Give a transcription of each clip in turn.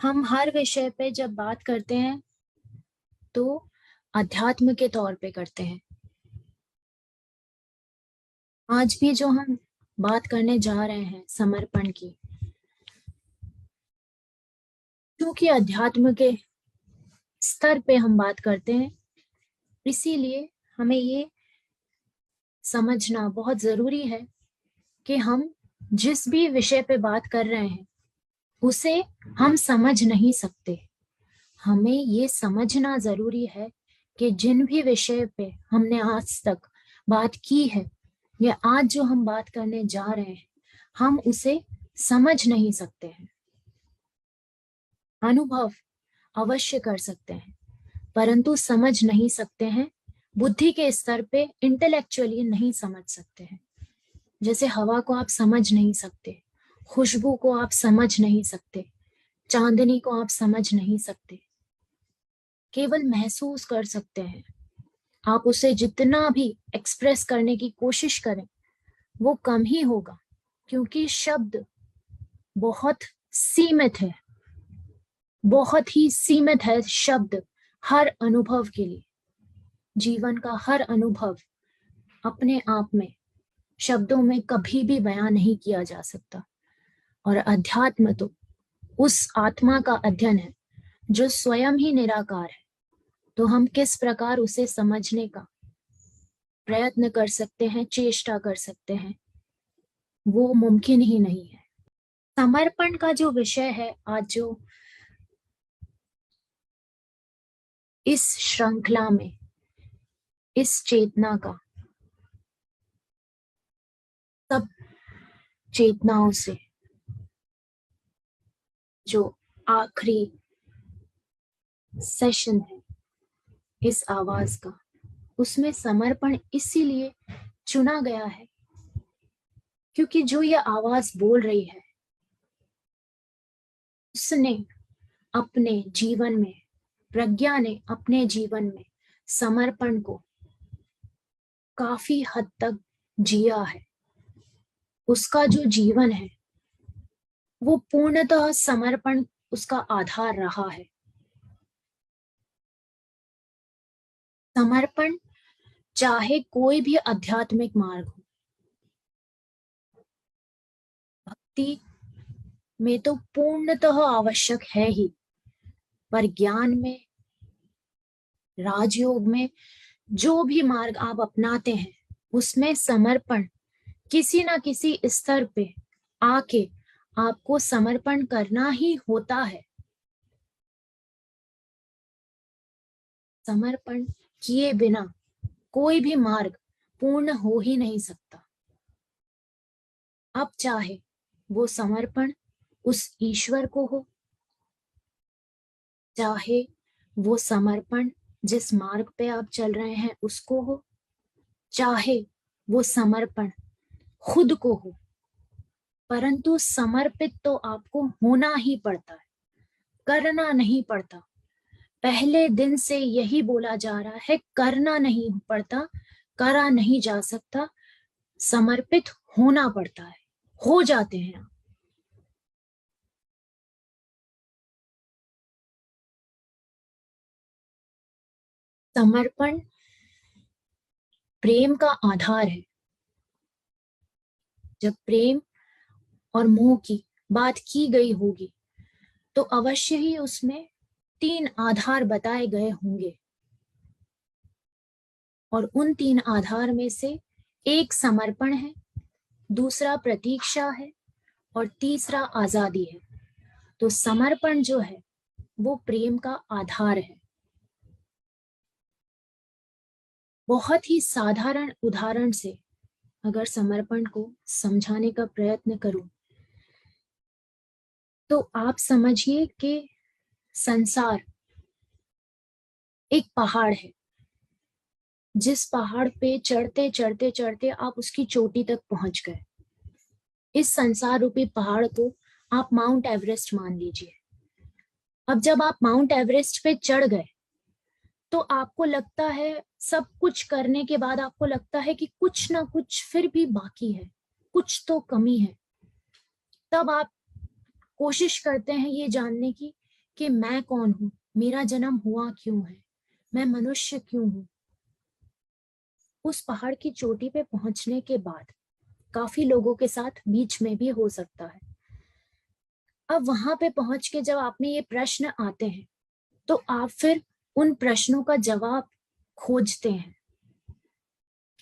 हम हर विषय पे जब बात करते हैं तो अध्यात्म के तौर पे करते हैं। आज भी जो हम बात करने जा रहे हैं समर्पण की, क्योंकि अध्यात्म के स्तर पे हम बात करते हैं, इसीलिए हमें ये समझना बहुत जरूरी है कि हम जिस भी विषय पे बात कर रहे हैं उसे हम समझ नहीं सकते। हमें ये समझना जरूरी है कि जिन भी विषय पे हमने आज तक बात की है या आज जो हम बात करने जा रहे हैं, हम उसे समझ नहीं सकते हैं। अनुभव अवश्य कर सकते हैं, परंतु समझ नहीं सकते हैं। बुद्धि के स्तर पे इंटेलेक्चुअली नहीं समझ सकते हैं। जैसे हवा को आप समझ नहीं सकते, खुशबू को आप समझ नहीं सकते, चांदनी को आप समझ नहीं सकते, केवल महसूस कर सकते हैं। आप उसे जितना भी एक्सप्रेस करने की कोशिश करें वो कम ही होगा, क्योंकि शब्द बहुत सीमित है, बहुत ही सीमित है शब्द हर अनुभव के लिए। जीवन का हर अनुभव अपने आप में शब्दों में कभी भी बयां नहीं किया जा सकता। और अध्यात्म तो उस आत्मा का अध्ययन है जो स्वयं ही निराकार है। तो हम किस प्रकार उसे समझने का प्रयत्न कर सकते हैं, चेष्टा कर सकते हैं, वो मुमकिन ही नहीं है। समर्पण का जो विषय है आज जो इस श्रृंखला में, इस चेतना का सब चेतनाओं से जो आखिरी सेशन है इस आवाज का, उसमें समर्पण इसीलिए चुना गया है क्योंकि जो ये आवाज बोल रही है उसने अपने जीवन में, प्रज्ञा ने अपने जीवन में समर्पण को काफी हद तक जिया है। उसका जो जीवन है वो पूर्णतः समर्पण उसका आधार रहा है। समर्पण चाहे कोई भी आध्यात्मिक मार्ग हो, भक्ति में तो पूर्णतः आवश्यक है ही, पर ज्ञान में, राजयोग में, जो भी मार्ग आप अपनाते हैं उसमें समर्पण किसी ना किसी स्तर पे आके आपको समर्पण करना ही होता है। समर्पण किए बिना कोई भी मार्ग पूर्ण हो ही नहीं सकता। अब चाहे वो समर्पण उस ईश्वर को हो, चाहे वो समर्पण जिस मार्ग पे आप चल रहे हैं उसको हो, चाहे वो समर्पण खुद को हो, परंतु समर्पित तो आपको होना ही पड़ता है, करना नहीं पड़ता। पहले दिन से यही बोला जा रहा है, करना नहीं पड़ता, करा नहीं जा सकता, समर्पित होना पड़ता है। हो जाते हैं आप। समर्पण प्रेम का आधार है। जब प्रेम और मोह की बात की गई होगी तो अवश्य ही उसमें 3 आधार बताए गए होंगे, और उन 3 आधार में से एक समर्पण है, दूसरा प्रतीक्षा है और तीसरा आजादी है। तो समर्पण जो है वो प्रेम का आधार है। बहुत ही साधारण उदाहरण से अगर समर्पण को समझाने का प्रयत्न करूं तो आप समझिए कि संसार एक पहाड़ है, जिस पहाड़ पे चढ़ते चढ़ते चढ़ते आप उसकी चोटी तक पहुंच गए। इस संसार रूपी पहाड़ को आप माउंट एवरेस्ट मान लीजिए। अब जब आप माउंट एवरेस्ट पे चढ़ गए तो आपको लगता है, सब कुछ करने के बाद आपको लगता है कि कुछ ना कुछ फिर भी बाकी है, कुछ तो कमी है। तब आप कोशिश करते हैं ये जानने की कि मैं कौन हूं, मेरा जन्म हुआ क्यों है, मैं मनुष्य क्यों हूं। उस पहाड़ की चोटी पे पहुंचने के बाद काफी लोगों के साथ बीच में भी हो सकता है। अब वहां पे पहुंच के जब आप में ये प्रश्न आते हैं तो आप फिर उन प्रश्नों का जवाब खोजते हैं।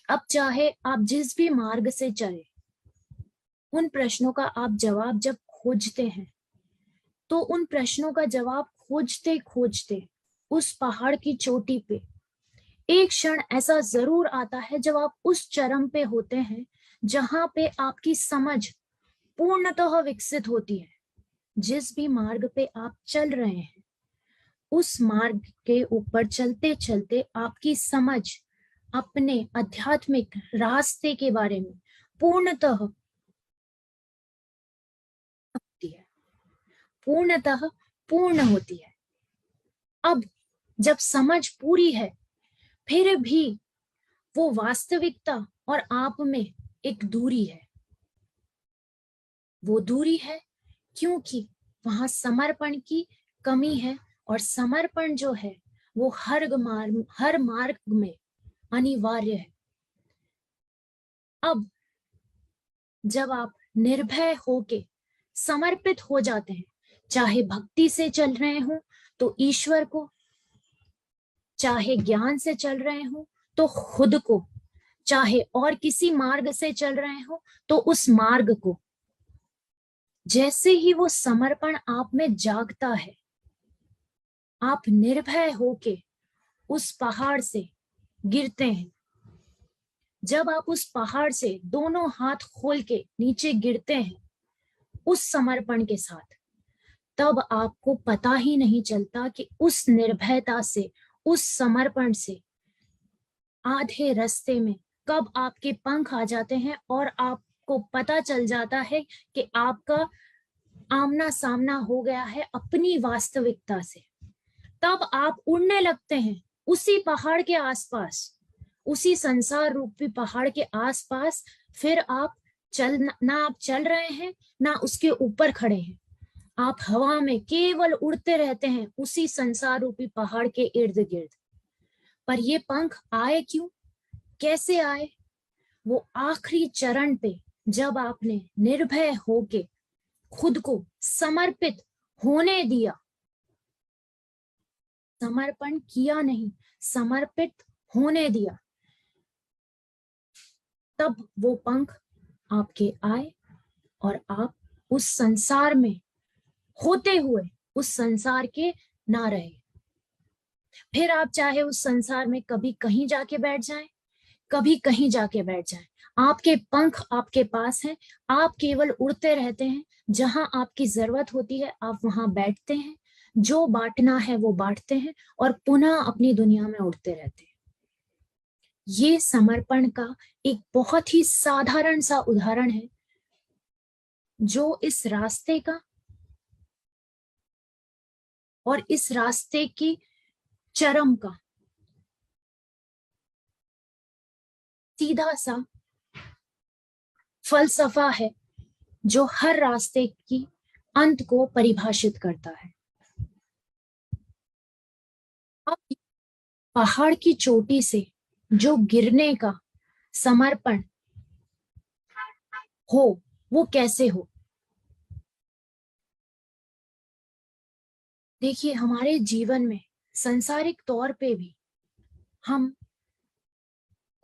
अब चाहे आप जिस भी मार्ग से चले, उन प्रश्नों का आप जवाब जब खोजते हैं तो उन प्रश्नों का जवाब खोजते खोजते उस पहाड़ की चोटी पे एक क्षण ऐसा जरूर आता है जब आप उस चरम पे होते हैं जहां पे आपकी समझ पूर्णतः विकसित होती है। जिस भी मार्ग पे आप चल रहे हैं, उस मार्ग के ऊपर चलते चलते आपकी समझ अपने आध्यात्मिक रास्ते के बारे में पूर्णतः होती है, पूर्णतः पूर्ण होती है। अब जब समझ पूरी है, फिर भी वो वास्तविकता और आप में एक दूरी है। वो दूरी है क्योंकि वहां समर्पण की कमी है, और समर्पण जो है वो हर मार्ग में अनिवार्य है। अब जब आप निर्भय होके समर्पित हो जाते हैं, चाहे भक्ति से चल रहे हो तो ईश्वर को, चाहे ज्ञान से चल रहे हो तो खुद को, चाहे और किसी मार्ग से चल रहे हो तो उस मार्ग को, जैसे ही वो समर्पण आप में जागता है, आप निर्भय होके उस पहाड़ से गिरते हैं। जब आप उस पहाड़ से दोनों हाथ खोल के नीचे गिरते हैं उस समर्पण के साथ, तब आपको पता ही नहीं चलता कि उस निर्भयता से, उस समर्पण से आधे रास्ते में कब आपके पंख आ जाते हैं और आपको पता चल जाता है कि आपका आमना सामना हो गया है अपनी वास्तविकता से। तब आप उड़ने लगते हैं उसी पहाड़ के आसपास, उसी संसार रूपी पहाड़ के आसपास। फिर आप ना आप चल रहे हैं ना उसके ऊपर खड़े हैं, आप हवा में केवल उड़ते रहते हैं उसी संसार रूपी पहाड़ के इर्द गिर्द। पर ये पंख आए क्यों, कैसे आए? वो आखिरी चरण पे जब आपने निर्भय होके खुद को समर्पित होने दिया, समर्पण किया नहीं, समर्पित होने दिया, तब वो पंख आपके आए और आप उस संसार में होते हुए उस संसार के ना रहे। फिर आप चाहे उस संसार में कभी कहीं जाके बैठ जाएं, कभी कहीं जाके बैठ जाएं, आपके पंख आपके पास हैं, आप केवल उड़ते रहते हैं। जहां आपकी जरूरत होती है आप वहां बैठते हैं, जो बांटना है वो बांटते हैं और पुनः अपनी दुनिया में उड़ते रहते हैं। ये समर्पण का एक बहुत ही साधारण सा उदाहरण है जो इस रास्ते का और इस रास्ते की चरम का सीधा सा फलसफा है, जो हर रास्ते की अंत को परिभाषित करता है। अब पहाड़ की चोटी से जो गिरने का समर्पण हो, वो कैसे हो? देखिए, हमारे जीवन में सांसारिक तौर पे भी हम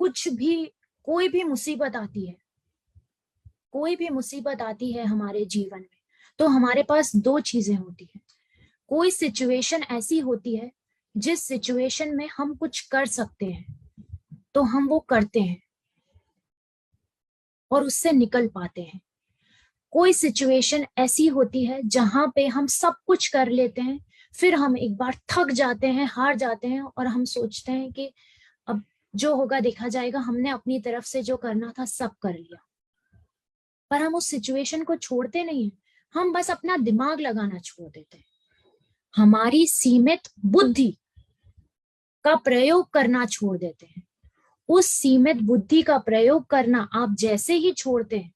कुछ भी, कोई भी मुसीबत आती है, कोई भी मुसीबत आती है हमारे जीवन में, तो हमारे पास दो चीजें होती है। कोई सिचुएशन ऐसी होती है जिस सिचुएशन में हम कुछ कर सकते हैं तो हम वो करते हैं और उससे निकल पाते हैं। कोई सिचुएशन ऐसी होती है जहां पे हम सब कुछ कर लेते हैं, फिर हम एक बार थक जाते हैं, हार जाते हैं और हम सोचते हैं कि अब जो होगा देखा जाएगा, हमने अपनी तरफ से जो करना था सब कर लिया। पर हम उस सिचुएशन को छोड़ते नहीं हैं, हम बस अपना दिमाग लगाना छोड़ देते हैं। हमारी सीमित बुद्धि का प्रयोग करना छोड़ देते हैं। उस सीमित बुद्धि का प्रयोग करना आप जैसे ही छोड़ते हैं,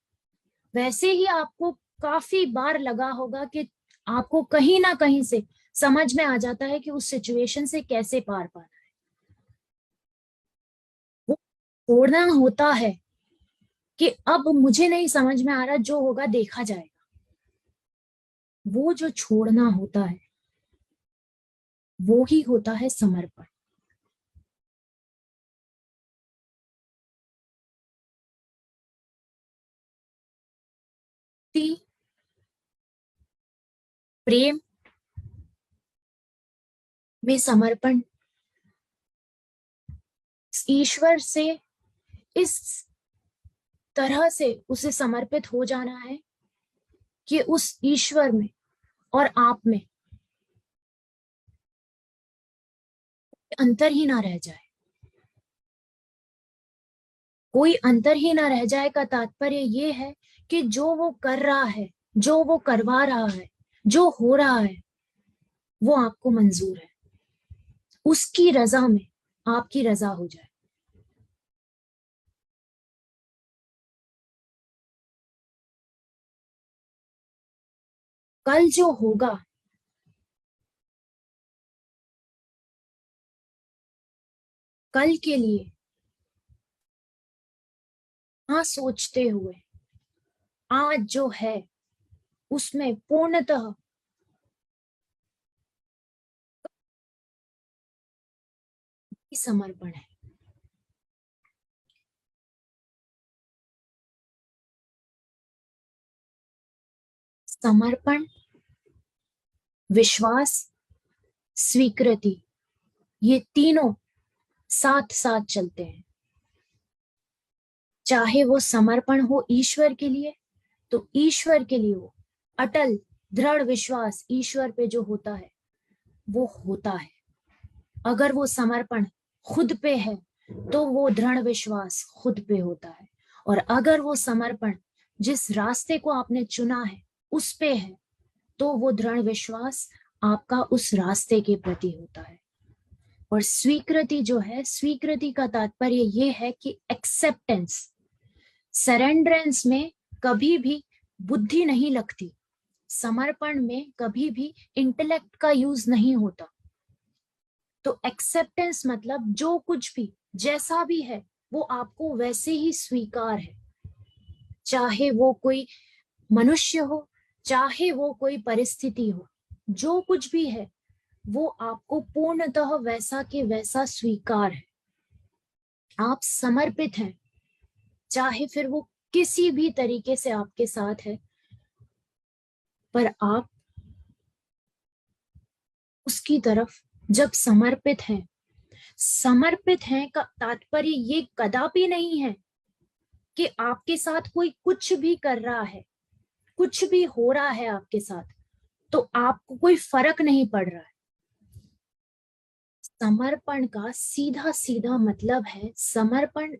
वैसे ही आपको काफी बार लगा होगा कि आपको कहीं ना कहीं से समझ में आ जाता है कि उस सिचुएशन से कैसे पार पाना है। वो छोड़ना होता है कि अब मुझे नहीं समझ में आ रहा, जो होगा देखा जाएगा। वो जो छोड़ना होता है वो ही होता है समर्पण। प्रेम में समर्पण, ईश्वर से इस तरह से उसे समर्पित हो जाना है कि उस ईश्वर में और आप में अंतर ही ना रह जाए। कोई अंतर ही ना रह जाए का तात्पर्य ये है कि जो वो कर रहा है, जो वो करवा रहा है, जो हो रहा है, वो आपको मंजूर है। उसकी रजा में आपकी रजा हो जाए। कल जो होगा, कल के लिए हाँ सोचते हुए आज जो है उसमें पूर्णतः समर्पण है। समर्पण, विश्वास, स्वीकृति, ये तीनों साथ साथ चलते हैं। चाहे वो समर्पण हो ईश्वर के लिए, तो ईश्वर के लिए वो अटल दृढ़ विश्वास ईश्वर पे जो होता है वो होता है। अगर वो समर्पण खुद पे है तो वो दृढ़ विश्वास खुद पे होता है। और अगर वो समर्पण जिस रास्ते को आपने चुना है उस पे है तो वो दृढ़ विश्वास आपका उस रास्ते के प्रति होता है। और स्वीकृति जो है, स्वीकृति का तात्पर्य ये है कि एक्सेप्टेंस। सरेंडरेंस में कभी भी बुद्धि नहीं लगती, समर्पण में कभी भी इंटेलेक्ट का यूज नहीं होता। तो एक्सेप्टेंस मतलब जो कुछ भी जैसा भी है वो आपको वैसे ही स्वीकार है। चाहे वो कोई मनुष्य हो, चाहे वो कोई परिस्थिति हो, जो कुछ भी है वो आपको पूर्णतः वैसा के वैसा स्वीकार है। आप समर्पित हैं, चाहे फिर वो किसी भी तरीके से आपके साथ है, पर आप उसकी तरफ जब समर्पित हैं, समर्पित हैं का तात्पर्य ये कदापि नहीं है कि आपके साथ कोई कुछ भी कर रहा है, कुछ भी हो रहा है आपके साथ तो आपको कोई फर्क नहीं पड़ रहा है। समर्पण का सीधा सीधा मतलब है, समर्पण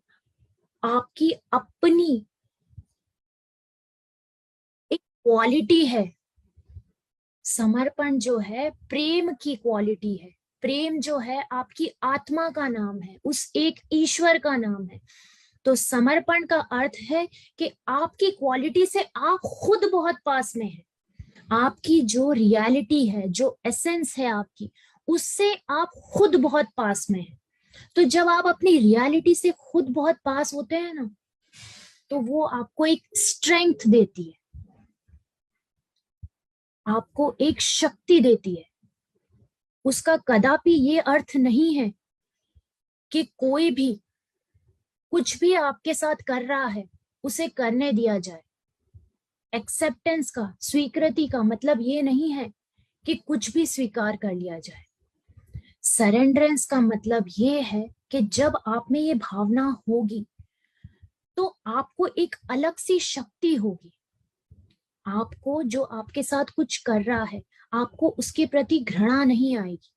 आपकी अपनी एक क्वालिटी है। समर्पण जो है प्रेम की क्वालिटी है। प्रेम जो है आपकी आत्मा का नाम है, उस एक ईश्वर का नाम है। तो समर्पण का अर्थ है कि आपकी क्वालिटी से आप खुद बहुत पास में हैं। आपकी जो रियलिटी है, जो एसेंस है आपकी, उससे आप खुद बहुत पास में हैं। तो जब आप अपनी रियलिटी से खुद बहुत पास होते हैं ना, तो वो आपको एक स्ट्रेंथ देती है, आपको एक शक्ति देती है। उसका कदापि ये अर्थ नहीं है कि कोई भी कुछ भी आपके साथ कर रहा है उसे करने दिया जाए। एक्सेप्टेंस का, स्वीकृति का मतलब ये नहीं है कि कुछ भी स्वीकार कर लिया जाए। सरेंडरेंस का मतलब ये है कि जब आप में ये भावना होगी तो आपको एक अलग सी शक्ति होगी। आपको जो आपके साथ कुछ कर रहा है, आपको उसके प्रति घृणा नहीं आएगी।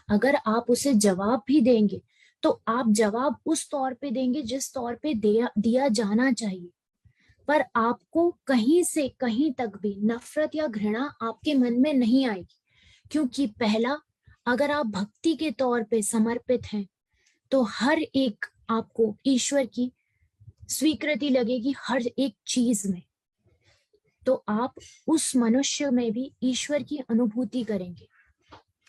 अगर आप उसे जवाब भी देंगे तो आप जवाब उस तौर पे देंगे जिस तौर पे दिया जाना चाहिए। पर आपको कहीं से कहीं तक भी नफरत या घृणा आपके मन में नहीं आएगी। क्योंकि पहला, अगर आप भक्ति के तौर पे समर्पित हैं तो हर एक आपको ईश्वर की स्वीकृति लगेगी हर एक चीज में। तो आप उस मनुष्य में भी ईश्वर की अनुभूति करेंगे।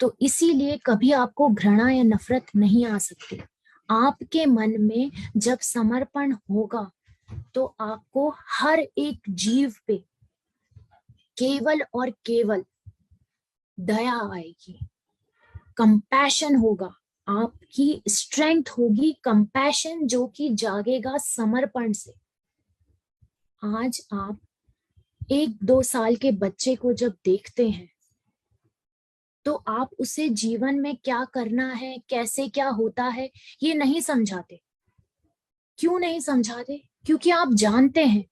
तो इसीलिए कभी आपको घृणा या नफरत नहीं आ सकती। आपके मन में जब समर्पण होगा तो आपको हर एक जीव पे केवल और केवल दया आएगी, कंपैशन होगा, आपकी स्ट्रेंथ होगी कंपैशन, जो कि जागेगा समर्पण से। आज आप 1-2 साल के बच्चे को जब देखते हैं तो आप उसे जीवन में क्या करना है, कैसे क्या होता है, ये नहीं समझाते। क्यों नहीं समझाते? क्योंकि आप जानते हैं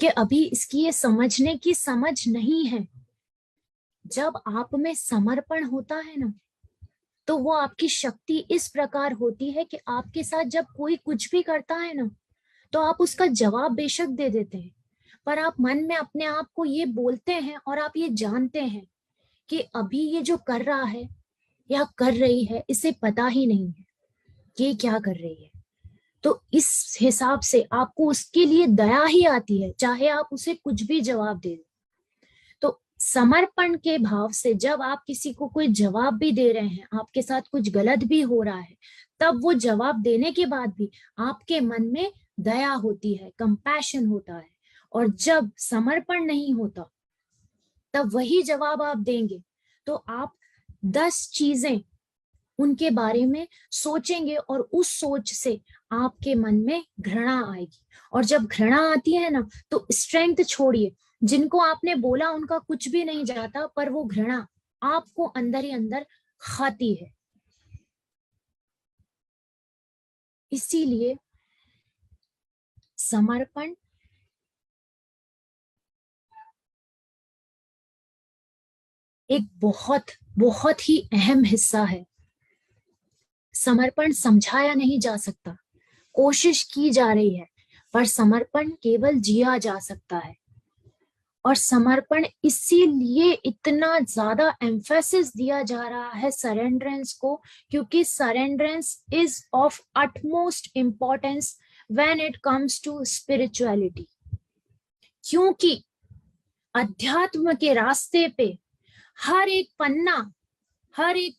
कि अभी इसकी ये समझने की समझ नहीं है। जब आप में समर्पण होता है ना, तो वो आपकी शक्ति इस प्रकार होती है कि आपके साथ जब कोई कुछ भी करता है ना, तो आप उसका जवाब बेशक दे देते हैं, पर आप मन में अपने आप को ये बोलते हैं और आप ये जानते हैं कि अभी ये जो कर रहा है या कर रही है, इसे पता ही नहीं है कि क्या कर रही है। तो इस हिसाब से आपको उसके लिए दया ही आती है, चाहे आप उसे कुछ भी जवाब दे दें। तो समर्पण के भाव से जब आप किसी को कोई जवाब भी दे रहे हैं, आपके साथ कुछ गलत भी हो रहा है, तब वो जवाब देने के बाद भी आपके मन में दया होती है, कंपैशन होता है। और जब समर्पण नहीं होता, तब वही जवाब आप देंगे तो आप 10 चीजें उनके बारे में सोचेंगे और उस सोच से आपके मन में घृणा आएगी। और जब घृणा आती है ना, तो स्ट्रेंथ छोड़िए, जिनको आपने बोला उनका कुछ भी नहीं जाता, पर वो घृणा आपको अंदर ही अंदर खाती है। इसीलिए समर्पण एक बहुत बहुत ही अहम हिस्सा है। समर्पण समझाया नहीं जा सकता, कोशिश की जा रही है, पर समर्पण केवल जिया जा सकता है। और समर्पण इसीलिए इतना ज्यादा एम्फेसिस दिया जा रहा है सरेंडरेंस को, क्योंकि surrenderance is of utmost importance when it comes to spirituality. क्योंकि अध्यात्म के रास्ते पे हर एक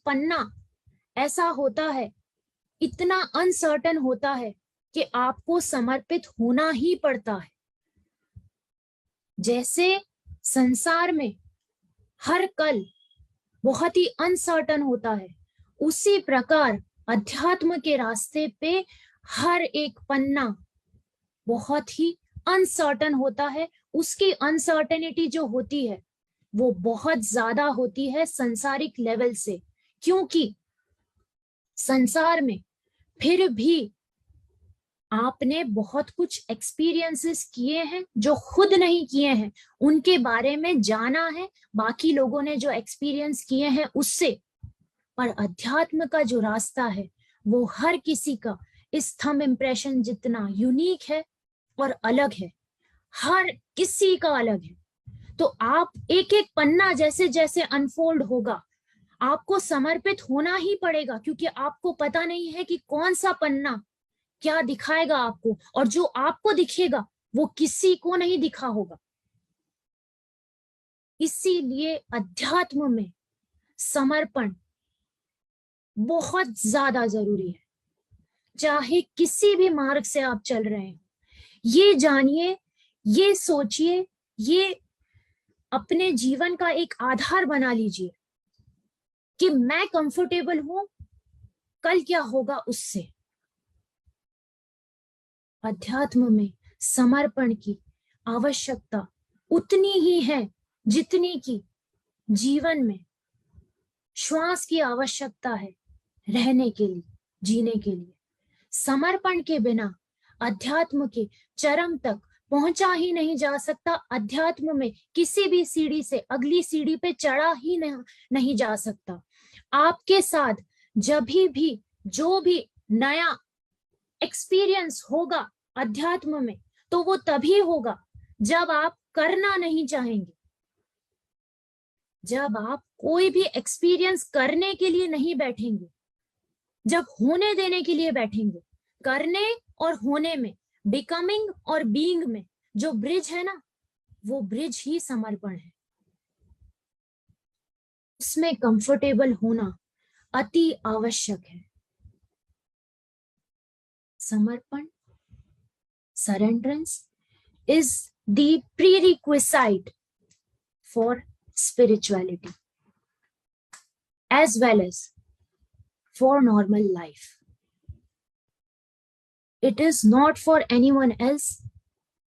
पन्ना ऐसा होता है, इतना अनसर्टन होता है कि आपको समर्पित होना ही पड़ता है। जैसे संसार में हर कल बहुत ही अनसर्टन होता है, उसी प्रकार अध्यात्म के रास्ते पे हर एक पन्ना बहुत ही अनसर्टन होता है। उसकी अनसर्टेनिटी जो होती है वो बहुत ज्यादा होती है संसारिक लेवल से, क्योंकि संसार में फिर भी आपने बहुत कुछ एक्सपीरियंसेस किए हैं जो खुद नहीं किए हैं, उनके बारे में जाना है बाकी लोगों ने जो एक्सपीरियंस किए हैं उससे। पर अध्यात्म का जो रास्ता है वो हर किसी का इस थंब इम्प्रेशन जितना यूनिक है और अलग है, हर किसी का अलग है। तो आप एक एक पन्ना जैसे जैसे अनफोल्ड होगा, आपको समर्पित होना ही पड़ेगा, क्योंकि आपको पता नहीं है कि कौन सा पन्ना क्या दिखाएगा आपको, और जो आपको दिखेगा वो किसी को नहीं दिखा होगा। इसीलिए अध्यात्म में समर्पण बहुत ज्यादा जरूरी है। चाहे किसी भी मार्ग से आप चल रहे हैं, ये जानिए, ये सोचिए, ये अपने जीवन का एक आधार बना लीजिए कि मैं कंफर्टेबल हूं, कल क्या होगा उससे। अध्यात्म में समर्पण की आवश्यकता उतनी ही है जितनी की जीवन में श्वास की आवश्यकता है रहने के लिए, जीने के लिए। समर्पण के बिना अध्यात्म के चरम तक पहुंचा ही नहीं जा सकता। अध्यात्म में किसी भी सीढ़ी से अगली सीढ़ी पे चढ़ा ही नहीं जा सकता। आपके साथ जब भी जो भी नया एक्सपीरियंस होगा अध्यात्म में, तो वो तभी होगा जब आप करना नहीं चाहेंगे, जब आप कोई भी एक्सपीरियंस करने के लिए नहीं बैठेंगे, जब होने देने के लिए बैठेंगे। करने और होने में, बिकमिंग और बीइंग में जो ब्रिज है ना, वो ब्रिज ही समर्पण है। उसमें कंफर्टेबल होना अति आवश्यक है। समर्पण, सरेंडरेंस is the prerequisite for spirituality as well as for normal life. It is not for anyone else,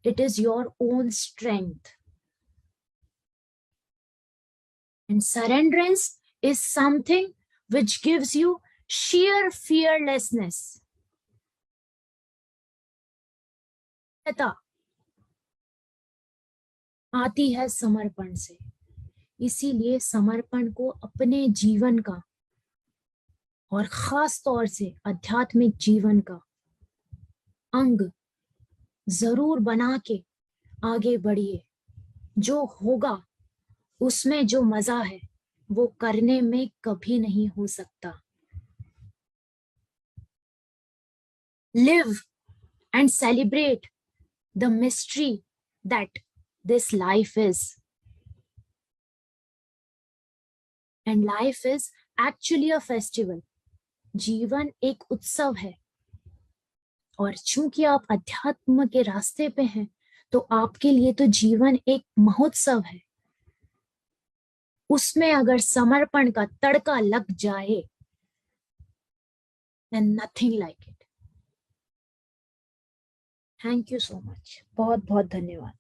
it is your own strength. And surrenderance is something which gives you sheer fearlessness. आती है समर्पण से। इसीलिए समर्पण को अपने जीवन का और खास तौर से आध्यात्मिक जीवन का अंग जरूर बना के आगे बढ़िए। जो होगा उसमें जो मजा है वो करने में कभी नहीं हो सकता। Live and celebrate the mystery that this life is. And life is actually a festival. जीवन एक उत्सव है और चूंकि आप अध्यात्म के रास्ते पे हैं तो आपके लिए तो जीवन एक महोत्सव है। उसमें अगर समर्पण का तड़का लग जाए then nothing like it. Thank you so much. बहुत बहुत धन्यवाद।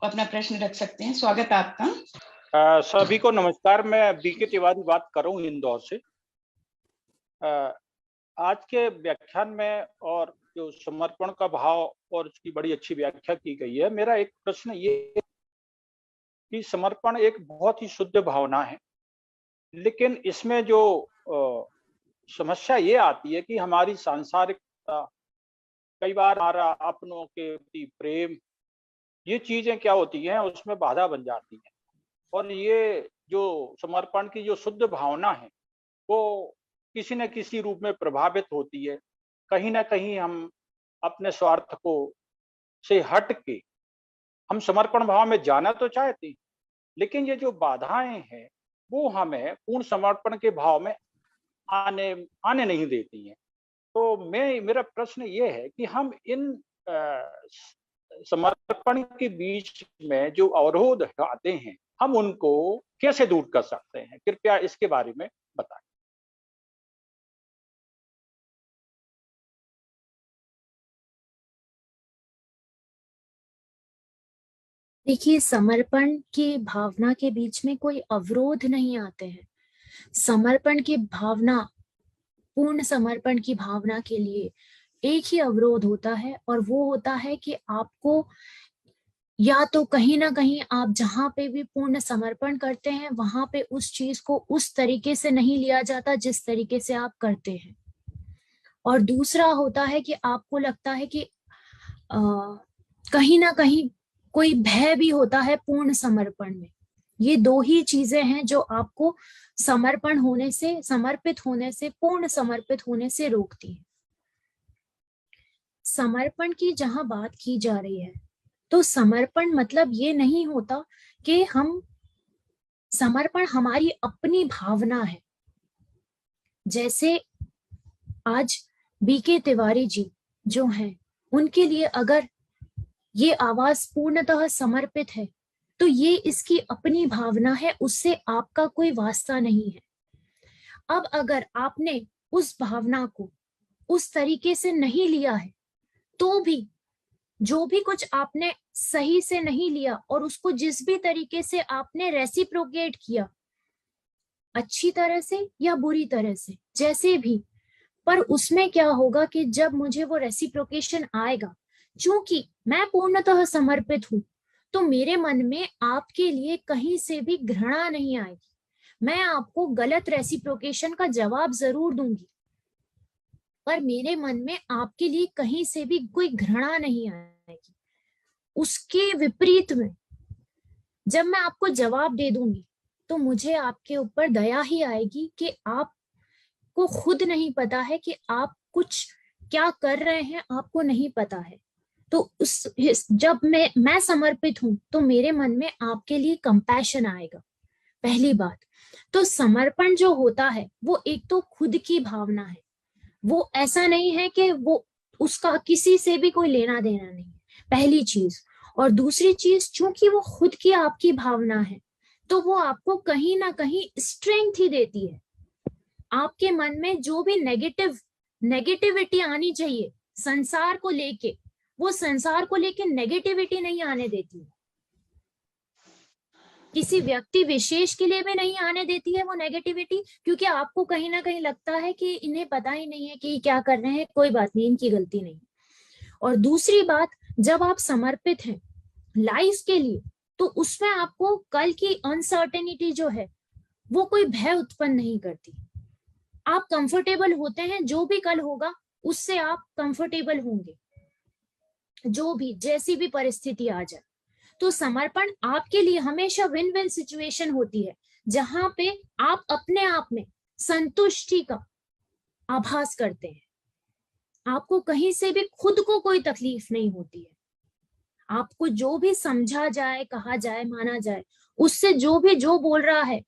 अपना प्रश्न रख सकते हैं। स्वागत है आपका। सभी को नमस्कार। मैं बीके तिवारी बात कर रहा हूँ इंदौर से। आज के व्याख्यान में और जो समर्पण का भाव और उसकी बड़ी अच्छी व्याख्या की गई है। मेरा एक प्रश्न ये कि समर्पण एक बहुत ही शुद्ध भावना है, लेकिन इसमें जो समस्या ये आती है कि हमारी सांसारिकता, कई बार हमारा अपनों के प्रति प्रेम, ये चीजें क्या होती हैं उसमें बाधा बन जाती हैं। और ये जो समर्पण की जो शुद्ध भावना है वो किसी न किसी रूप में प्रभावित होती है। कहीं ना कहीं हम अपने स्वार्थ को से हट के हम समर्पण भाव में जाना तो चाहते हैं, लेकिन ये जो बाधाएं हैं वो हमें पूर्ण समर्पण के भाव में आने नहीं देती हैं। तो मेरा प्रश्न ये है कि हम इन समर्पण के बीच में जो अवरोध आते हैं हम उनको कैसे दूर कर सकते हैं? कृपया इसके बारे में बताएं। देखिए, समर्पण की भावना के बीच में कोई अवरोध नहीं आते हैं। समर्पण की भावना, पूर्ण समर्पण की भावना के लिए एक ही अवरोध होता है और वो होता है कि आपको या तो कहीं ना कहीं आप जहां पे भी पूर्ण समर्पण करते हैं वहां पे उस चीज को उस तरीके से नहीं लिया जाता जिस तरीके से आप करते हैं, और दूसरा होता है कि आपको लगता है कि कहीं ना कहीं कोई भय भी होता है पूर्ण समर्पण में। ये दो ही चीजें हैं जो आपको समर्पण होने से, समर्पित होने से, पूर्ण समर्पित होने से रोकती है। समर्पण की जहां बात की जा रही है तो समर्पण मतलब ये नहीं होता कि हम, समर्पण हमारी अपनी भावना है। जैसे आज बीके तिवारी जी जो हैं, उनके लिए अगर ये आवाज पूर्णतः समर्पित है तो ये इसकी अपनी भावना है, उससे आपका कोई वास्ता नहीं है। अब अगर आपने उस भावना को उस तरीके से नहीं लिया है तो भी जो भी कुछ आपने सही से नहीं लिया और उसको जिस भी तरीके से आपने रेसिप्रोकेट किया, अच्छी तरह से या बुरी तरह से, जैसे भी, पर उसमें क्या होगा कि जब मुझे वो रेसिप्रोकेशन आएगा, चूंकि मैं पूर्णतः समर्पित हूं, तो मेरे मन में आपके लिए कहीं से भी घृणा नहीं आएगी। मैं आपको गलत रेसिप्रोकेशन का जवाब जरूर दूंगी, पर मेरे मन में आपके लिए कहीं से भी कोई घृणा नहीं आएगी। उसके विपरीत में जब मैं आपको जवाब दे दूंगी तो मुझे आपके ऊपर दया ही आएगी कि आपको खुद नहीं पता है कि आप कुछ क्या कर रहे हैं, आपको नहीं पता है। तो जब मैं समर्पित हूं तो मेरे मन में आपके लिए कंपैशन आएगा। पहली बात तो समर्पण जो होता है वो एक तो खुद की भावना है, वो ऐसा नहीं है कि वो उसका किसी से भी कोई लेना देना नहीं है, पहली चीज। और दूसरी चीज, चूंकि वो खुद की आपकी भावना है तो वो आपको कहीं ना कहीं स्ट्रेंथ ही देती है। आपके मन में जो भी नेगेटिविटी आनी चाहिए संसार को लेके, वो संसार को लेके नेगेटिविटी नहीं आने देती है, किसी व्यक्ति विशेष के लिए भी नहीं आने देती है वो नेगेटिविटी, क्योंकि आपको कहीं ना कहीं लगता है कि इन्हें पता ही नहीं है कि क्या कर रहे हैं, कोई बात नहीं, इनकी गलती नहीं। और दूसरी बात, जब आप समर्पित हैं लाइफ के लिए तो उसमें आपको कल की अनसर्टेनिटी जो है वो कोई भय उत्पन्न नहीं करती। आप कंफर्टेबल होते हैं, जो भी कल होगा उससे आप कंफर्टेबल होंगे, जो भी जैसी भी परिस्थिति आ जाए। तो समर्पण आपके लिए हमेशा विन विन सिचुएशन होती है, जहां पे आप अपने आप में संतुष्टि का आभास करते हैं, आपको कहीं से भी खुद को कोई तकलीफ नहीं होती है। आपको जो भी समझा जाए, कहा जाए, माना जाए, उससे जो बोल रहा है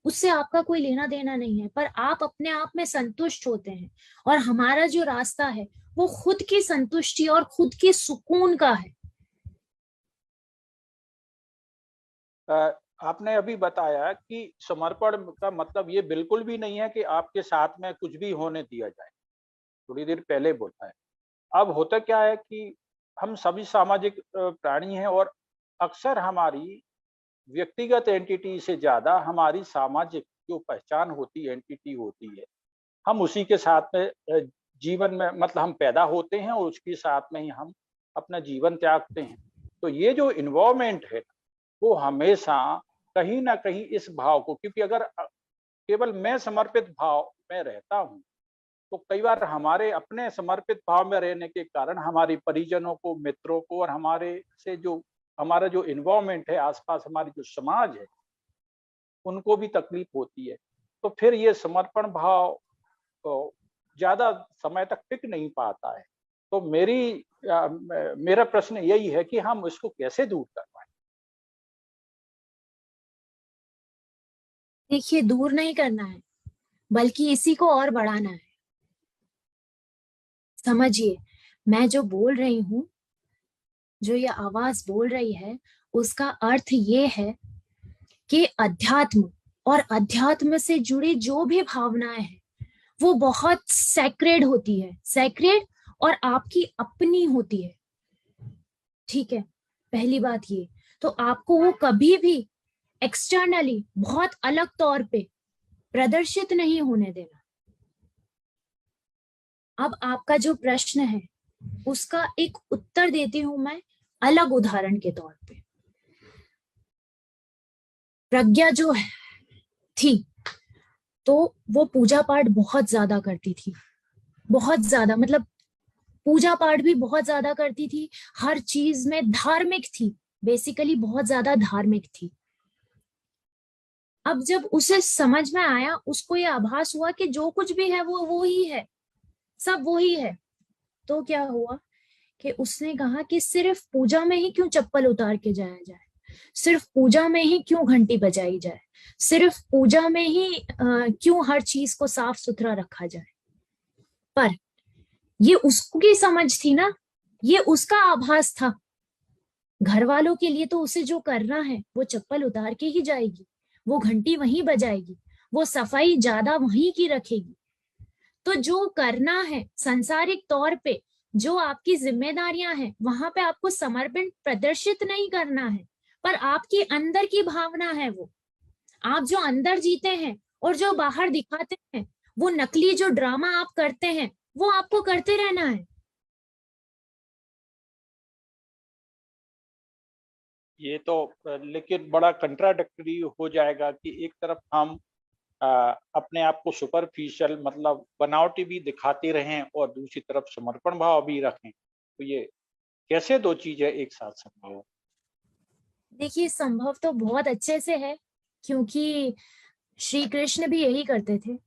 उससे आपका कोई लेना देना नहीं है, पर आप अपने आप में संतुष्ट होते हैं। और हमारा जो रास्ता है वो खुद की संतुष्टि और खुद की सुकून का है। आपने अभी बताया कि समर्पण का मतलब ये बिल्कुल भी नहीं है कि आपके साथ में कुछ भी होने दिया जाए, थोड़ी देर पहले बोला है। अब होता क्या है कि हम सभी सामाजिक प्राणी हैं और अक्सर हमारी व्यक्तिगत एंटिटी से ज्यादा हमारी सामाजिक जो पहचान होती है, एंटिटी होती है, हम उसी के साथ में जीवन में मतलब हम पैदा होते हैं और उसके साथ में ही हम अपना जीवन त्यागते हैं। तो ये जो इन्वॉल्वमेंट है वो हमेशा कहीं ना कहीं इस भाव को, क्योंकि अगर केवल मैं समर्पित भाव में रहता हूँ तो कई बार हमारे अपने समर्पित भाव में रहने के कारण हमारे परिजनों को, मित्रों को और हमारे से जो हमारा जो इन्वॉल्वमेंट है, आसपास हमारी जो समाज है, उनको भी तकलीफ होती है। तो फिर ये समर्पण भाव तो ज्यादा समय तक टिक नहीं पाता है। तो मेरा प्रश्न यही है कि हम इसको कैसे दूर कर पाए। देखिए, दूर नहीं करना है बल्कि इसी को और बढ़ाना है। समझिए, मैं जो बोल रही हूँ, जो ये आवाज बोल रही है, उसका अर्थ ये है कि अध्यात्म और अध्यात्म से जुड़ी जो भी भावनाएं हैं वो बहुत सैक्रेड होती है, सैक्रेड और आपकी अपनी होती है। ठीक है, पहली बात ये। तो आपको वो कभी भी एक्सटर्नली बहुत अलग तौर पे प्रदर्शित नहीं होने देना। अब आपका जो प्रश्न है उसका एक उत्तर देती हूं मैं अलग उदाहरण के तौर पे। प्रज्ञा जो थी तो वो पूजा पाठ बहुत ज्यादा करती थी, बहुत ज्यादा, मतलब पूजा पाठ भी बहुत ज्यादा करती थी, हर चीज में धार्मिक थी, बेसिकली बहुत ज्यादा धार्मिक थी। अब जब उसे समझ में आया, उसको ये आभास हुआ कि जो कुछ भी है वो ही है, सब वो ही है, तो क्या हुआ कि उसने कहा कि सिर्फ पूजा में ही क्यों चप्पल उतार के जाया जाए, सिर्फ पूजा में ही क्यों घंटी बजाई जाए, सिर्फ पूजा में ही क्यों हर चीज को साफ सुथरा रखा जाए। पर ये उसकी समझ थी ना, ये उसका आभास था। घर वालों के लिए तो उसे जो करना है वो चप्पल उतार के ही जाएगी, वो घंटी वहीं बजाएगी, वो सफाई ज्यादा वहीं की रखेगी। तो जो करना है सांसारिक तौर पे, जो आपकी जिम्मेदारियां हैं, वहां पे आपको समर्पण प्रदर्शित नहीं करना है, पर आपकी अंदर की भावना है, वो आप जो अंदर जीते हैं और जो बाहर दिखाते हैं, वो नकली जो ड्रामा आप करते हैं वो आपको करते रहना है। ये तो लेकिन बड़ा कंट्राडिक्टरी हो जाएगा कि एक तरफ हम अपने आप को सुपरफिशियल मतलब बनावटी भी दिखाते रहें और दूसरी तरफ समर्पण भाव भी रखें, तो ये कैसे दो चीजें एक साथ संभव हो? देखिए, संभव तो बहुत अच्छे से है, क्योंकि श्री कृष्ण भी यही करते थे,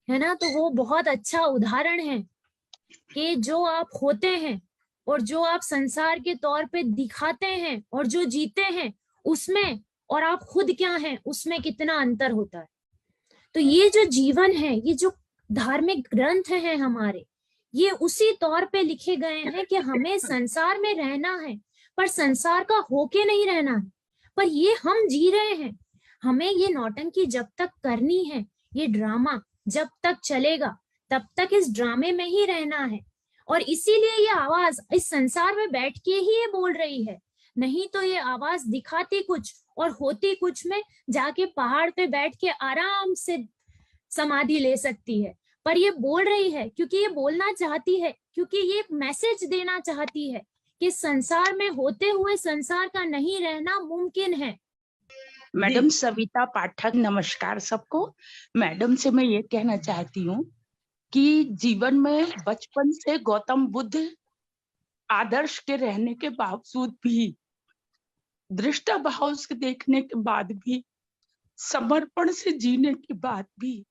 है ना। तो वो बहुत अच्छा उदाहरण है कि जो आप होते हैं और जो आप संसार के तौर पे दिखाते हैं और जो जीते हैं, उसमें और आप खुद क्या हैं उसमें कितना अंतर होता है। तो ये जो जीवन है, ये जो धार्मिक ग्रंथ हैं हमारे, ये उसी तौर पे लिखे गए हैं कि हमें संसार में रहना है, पर संसार का होके नहीं रहना है। पर ये हम जी रहे हैं। हमें ये नौटंकी जब तक करनी है, ये ड्रामा जब तक चलेगा, तब तक इस ड्रामे में ही रहना है। और इसीलिए ये आवाज इस संसार में बैठ के ही ये बोल रही है। नहीं तो ये आवाज दिखाती कुछ और होती कुछ में जाके पहाड़ पे बैठ के आराम से समाधि ले सकती है। पर ये बोल रही है क्योंकि ये बोलना चाहती है, क्योंकि ये मैसेज देना चाहती है कि संसार में होते हुए संसार का नहीं रहना मुमकिन है। मैडम सविता पाठक, नमस्कार सबको। मैडम से मैं ये कहना चाहती हूँ कि जीवन में बचपन से गौतम बुद्ध आदर्श के रहने के बावजूद भी, दृष्टा भाव से देखने के बाद भी, समर्पण से जीने के बाद भी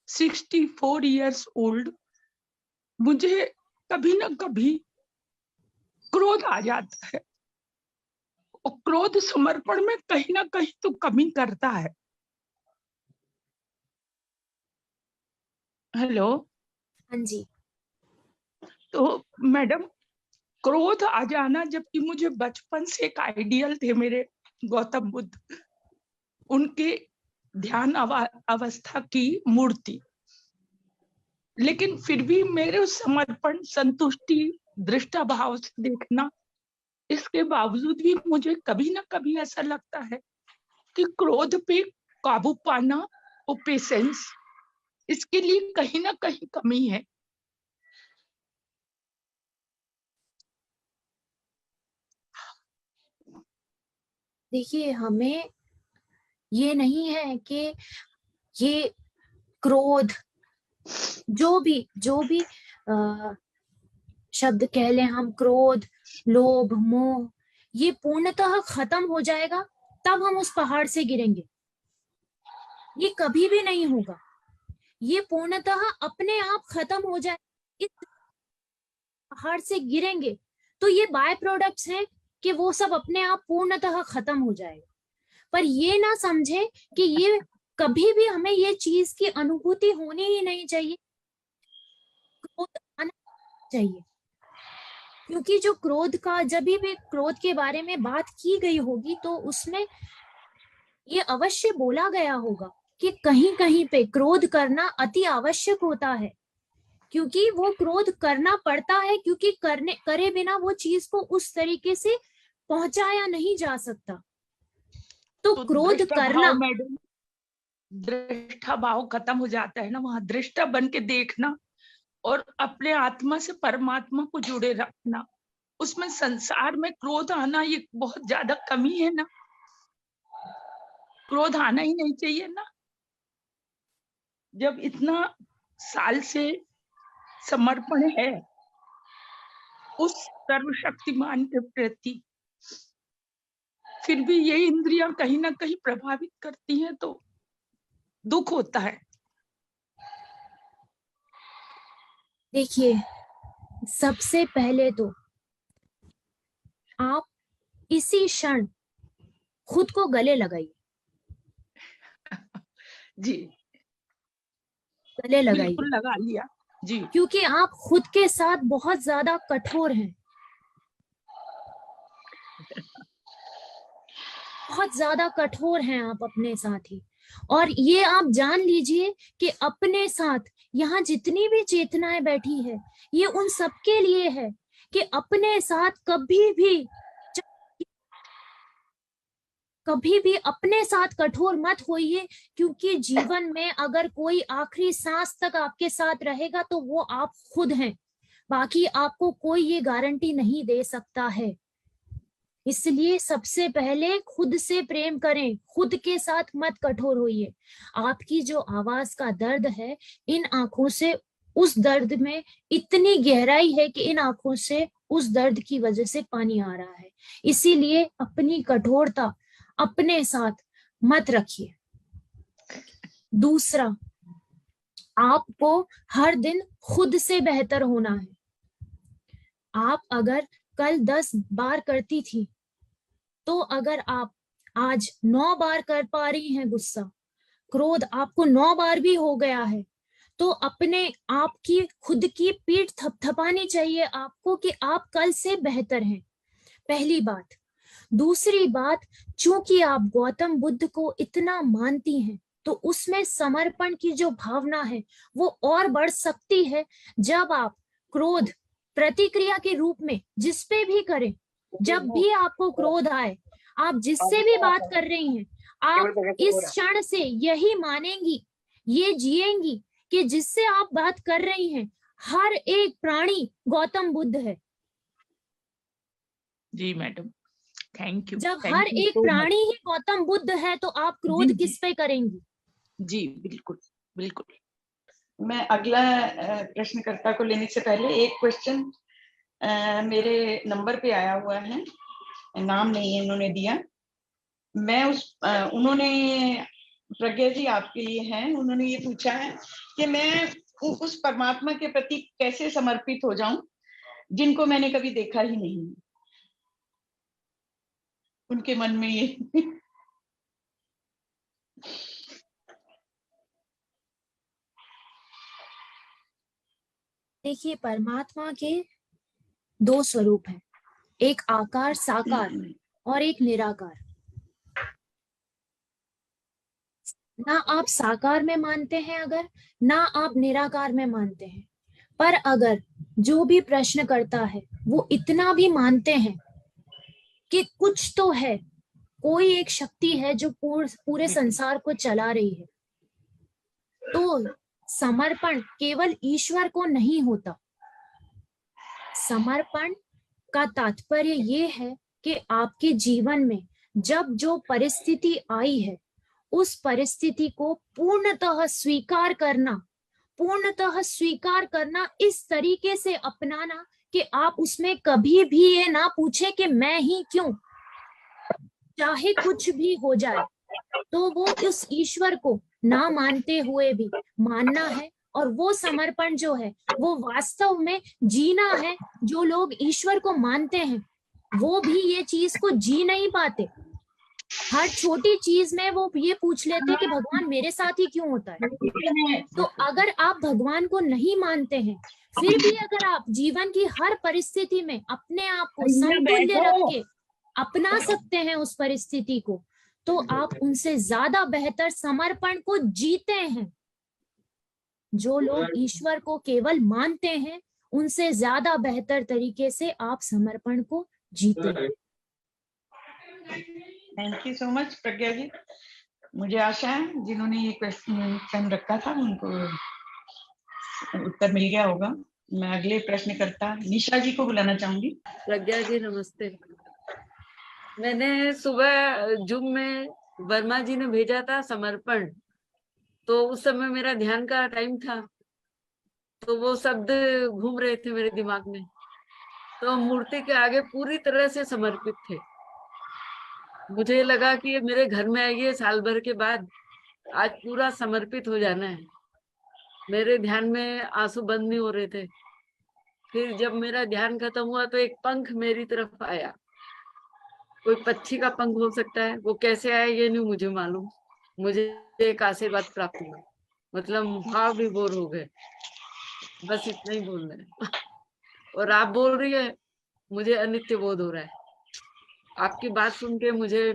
64 इयर्स ओल्ड मुझे कभी ना कभी क्रोध आ जाता है। और क्रोध समर्पण में कहीं ना कहीं तो कमी करता है। हेलो। हाँ जी। तो मैडम, क्रोध आ जाना, जबकि मुझे बचपन से एक आइडियल थे मेरे गौतम बुद्ध, उनके ध्यान अवस्था की मूर्ति, लेकिन फिर भी मेरे समर्पण, संतुष्टि, दृष्टा भाव से देखना, इसके बावजूद भी मुझे कभी ना कभी ऐसा लगता है कि क्रोध पे काबू पाना और पेशेंस, इसके लिए कहीं ना कहीं कमी है। देखिए, हमें ये नहीं है कि ये क्रोध, जो भी शब्द कह लें हम, क्रोध, लोभ, मोह, ये पूर्णतः खत्म हो जाएगा तब हम उस पहाड़ से गिरेंगे। ये कभी भी नहीं होगा। ये पूर्णतः अपने आप खत्म हो जाए, इस पहाड़ से गिरेंगे तो ये बाय प्रोडक्ट्स हैं कि वो सब अपने आप पूर्णतः खत्म हो जाएगा। पर ये ना समझे कि ये कभी भी हमें ये चीज की अनुभूति होनी ही नहीं चाहिए, क्रोध आना चाहिए। क्योंकि जो क्रोध का, जब भी क्रोध के बारे में बात की गई होगी तो उसमें ये अवश्य बोला गया होगा कि कहीं कहीं पे क्रोध करना अति आवश्यक होता है, क्योंकि वो क्रोध करना पड़ता है, क्योंकि करे बिना वो चीज को उस तरीके से पहुंचाया नहीं जा सकता। तो क्रोध करना, मैडम, दृष्टा भाव खत्म हो जाता है ना, वहां दृष्टा बन के देखना और अपने आत्मा से परमात्मा को जुड़े रखना, उसमें संसार में क्रोध आना ये बहुत ज्यादा कमी है ना। क्रोध आना ही नहीं चाहिए ना। जब इतना साल से समर्पण है उस सर्वशक्तिमान के प्रति, फिर भी ये इंद्रियां कहीं ना कहीं प्रभावित करती हैं तो दुख होता है। देखिए, सबसे पहले तो आप इसी क्षण खुद को गले लगाइए। जी, गले लगाइए। बिल्कुल लगा लिया जी। क्योंकि आप खुद के साथ बहुत ज्यादा कठोर हैं, बहुत ज्यादा कठोर हैं आप अपने साथ ही। और ये आप जान लीजिए कि अपने साथ यहाँ जितनी भी चेतनाएं बैठी है, ये उन सबके लिए है कि अपने साथ कभी भी अपने साथ कठोर मत होइए। क्योंकि जीवन में अगर कोई आखिरी सांस तक आपके साथ रहेगा तो वो आप खुद हैं, बाकी आपको कोई ये गारंटी नहीं दे सकता है। इसलिए सबसे पहले खुद से प्रेम करें, खुद के साथ मत कठोर होइए। आपकी जो आवाज का दर्द है, इन आंखों से उस दर्द में इतनी गहराई है कि इन आंखों से उस दर्द की वजह से पानी आ रहा है। इसीलिए अपनी कठोरता अपने साथ मत रखिए। दूसरा, आपको हर दिन खुद से बेहतर होना है। आप अगर कल 10 बार करती थी, तो अगर आप आज 9 बार कर पा रही हैं गुस्सा, क्रोध आपको 9 बार भी हो गया है, तो अपने आप की खुद की पीठ थपथपानी चाहिए आपको कि आप कल से बेहतर हैं। पहली बात। दूसरी बात, चूंकि आप गौतम बुद्ध को इतना मानती हैं, तो उसमें समर्पण की जो भावना है वो और बढ़ सकती है जब आप क्रोध प्रतिक्रिया के रूप में जिस पे भी करें, जब भी आपको क्रोध आए, आप जिससे भी बात कर रही हैं, आप इस क्षण से यही मानेंगी, ये जिएंगी कि जिससे आप बात कर रही हैं हर एक प्राणी गौतम बुद्ध है। जी मैडम, थैंक यू। जब हर एक प्राणी ही गौतम बुद्ध है तो आप क्रोध किस पे करेंगी? जी बिल्कुल बिल्कुल। मैं अगला प्रश्नकर्ता को लेने से पहले एक क्वेश्चन मेरे नंबर पे आया हुआ है, नाम नहीं है उन्होंने दिया। मैं उन्होंने, प्रज्ञा जी आपके लिए हैं, उन्होंने ये पूछा है कि मैं उस परमात्मा के प्रति कैसे समर्पित हो जाऊं जिनको मैंने कभी देखा ही नहीं। उनके मन में ये देखिए, परमात्मा के 2 स्वरूप हैं, एक आकार साकार और एक निराकार। ना आप साकार में मानते हैं अगर, ना आप निराकार में मानते हैं, पर अगर जो भी प्रश्न करता है वो इतना भी मानते हैं कि कुछ तो है, कोई एक शक्ति है जो पूरे संसार को चला रही है, तो समर्पण केवल ईश्वर को नहीं होता। समर्पण का तात्पर्य ये है कि आपके जीवन में जब जो परिस्थिति आई है, उस परिस्थिति को पूर्णतः स्वीकार करना, इस तरीके से अपनाना कि आप उसमें कभी भी ये ना पूछे कि मैं ही क्यों, चाहे कुछ भी हो जाए, तो वो उस ईश्वर को ना मानते हुए भी मानना है। और वो समर्पण जो है वो वास्तव में जीना है। जो लोग ईश्वर को मानते हैं वो भी ये चीज को जी नहीं पाते। हर छोटी चीज में वो ये पूछ लेते कि भगवान मेरे साथ ही क्यों होता है। तो अगर आप भगवान को नहीं मानते हैं, फिर भी अगर आप जीवन की हर परिस्थिति में अपने आप को समतुल्य रख के अपना सकते हैं उस परिस्थिति को, तो आप उनसे ज्यादा बेहतर समर्पण को जीते हैं। जो लोग ईश्वर को केवल मानते हैं, उनसे ज्यादा बेहतर तरीके से आप समर्पण को जीते हैं। थैंक यू सो मच प्रज्ञा जी। मुझे आशा है जिन्होंने ये क्वेश्चन रखा था उनको उत्तर मिल गया होगा। मैं अगले प्रश्नकर्ता निशा जी को बुलाना चाहूंगी। प्रज्ञा जी नमस्ते। मैंने सुबह जूम में वर्मा जी ने भेजा था समर्पण, तो उस समय मेरा ध्यान का टाइम था, तो वो शब्द घूम रहे थे मेरे दिमाग में, तो मूर्ति के आगे पूरी तरह से समर्पित थे। मुझे लगा कि ये मेरे घर में आइए साल भर के बाद, आज पूरा समर्पित हो जाना है। मेरे ध्यान में आंसू बंद नहीं हो रहे थे। फिर जब मेरा ध्यान खत्म हुआ तो एक पंख मेरी तरफ आया। कोई पक्षी का पंख हो सकता है, वो कैसे आया ये नहीं मुझे मालूम। मुझे एक आशीर्वाद प्राप्त हुआ, मतलब भाव विभोर हो गए। बस इतना ही बोलना है। और आप बोल रही है, मुझे अनित्य बोध हो रहा है। आपकी बात सुन के मुझे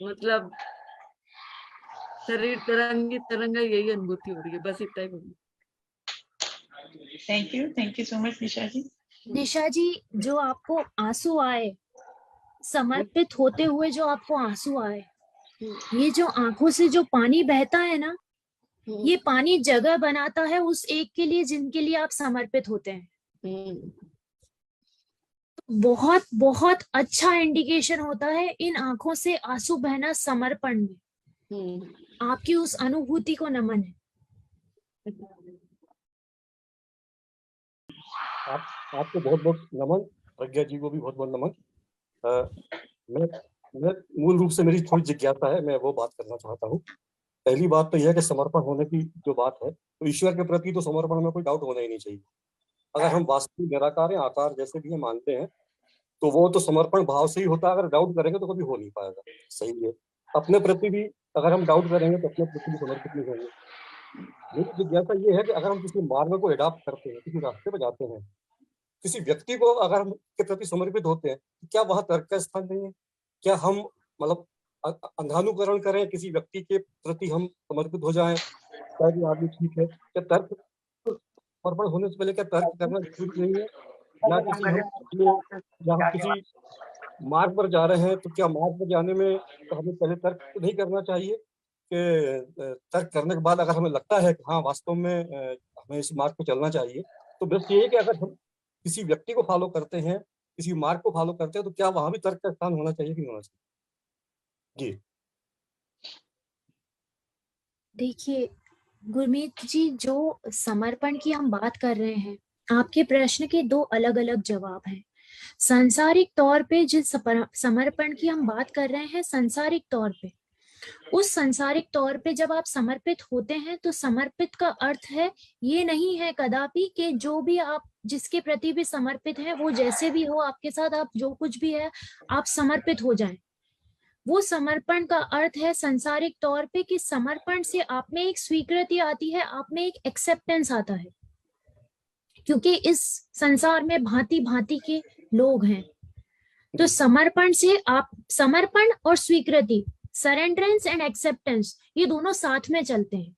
मतलब शरीर तरंगी तरंगा यही अनुभूति हो रही है। बस इतना ही बोलना। थैंक यू सो मच निशा जी। निशा जी, जो आपको आंसू आए, समर्पित होते हुए जो आपको आंसू आए, ये जो आंखों से जो पानी बहता है ना, ये पानी जगह बनाता है उस एक के लिए जिनके लिए आप समर्पित होते हैं। बहुत बहुत अच्छा इंडिकेशन होता है इन आंखों से आंसू बहना समर्पण में। आपकी उस अनुभूति को नमन है। आपको बहुत बहुत नमन, प्रज्ञा जी को भी बहुत बहुत नमन। मैं मूल रूप से मेरी थोड़ी जिज्ञासा है, मैं वो बात करना चाहता हूँ। पहली बात तो यह है कि समर्पण होने की जो बात है, तो ईश्वर के प्रति तो समर्पण में कोई डाउट होना ही नहीं चाहिए। अगर हम वास्तविक निराकार हैं, आकार जैसे भी हम मानते हैं, तो वो तो समर्पण भाव से ही होता है। अगर डाउट करेंगे तो कभी हो नहीं पाएगा। सही है, अपने प्रति भी अगर हम डाउट करेंगे तो अपने प्रति भी समर्पित नहीं होंगे। मेरी जिज्ञासा ये है कि अगर हम किसी मार्ग को एडॉप्ट करते हैं, किसी रास्ते पर जाते हैं, किसी व्यक्ति को अगर हम के प्रति समर्पित होते हैं, तो क्या वहां तर्क का स्थान नहीं है? क्या हम मतलब अंधानुकरण करें, किसी व्यक्ति के प्रति हम समर्पित हो जाएं, शायद ये आदमी ठीक है? क्या तर्क समर्पण होने से पहले क्या तर्क करना जरूरी नहीं है? या हम किसी मार्ग पर जा रहे हैं तो क्या मार्ग पर जाने में तो हमें पहले तर्क नहीं करना चाहिए कि तर्क करने के बाद अगर हमें लगता है कि हाँ वास्तव में हमें इस मार्ग पर चलना चाहिए, तो बस ये है कि अगर हम किसी व्यक्ति को फॉलो करते हैं, किसी मार्ग को फॉलो करते हैं, तो क्या वहां भी तर्क का स्थान होना चाहिए कि नहीं होना चाहिए? जी देखिए गुरमीत जी, जो समर्पण की हम बात कर रहे हैं, आपके प्रश्न के दो अलग अलग जवाब हैं। सांसारिक तौर पे जिस समर्पण की हम बात कर रहे हैं, सांसारिक तौर पे, उस सांसारिक तौर पे जब आप समर्पित होते हैं तो समर्पित का अर्थ है, ये नहीं है कदापि कि जो भी आप जिसके प्रति भी समर्पित हैं वो जैसे भी हो आपके साथ, आप जो कुछ भी है आप समर्पित हो जाएं। वो समर्पण का अर्थ है सांसारिक तौर पे कि समर्पण से आप में एक स्वीकृति आती है, आप में एक एक्सेप्टेंस आता है, क्योंकि इस संसार में भांति भांति के लोग हैं। तो समर्पण से आप, समर्पण और स्वीकृति, सरेंडरेंस एंड एक्सेप्टेंस, ये दोनों साथ में चलते हैं।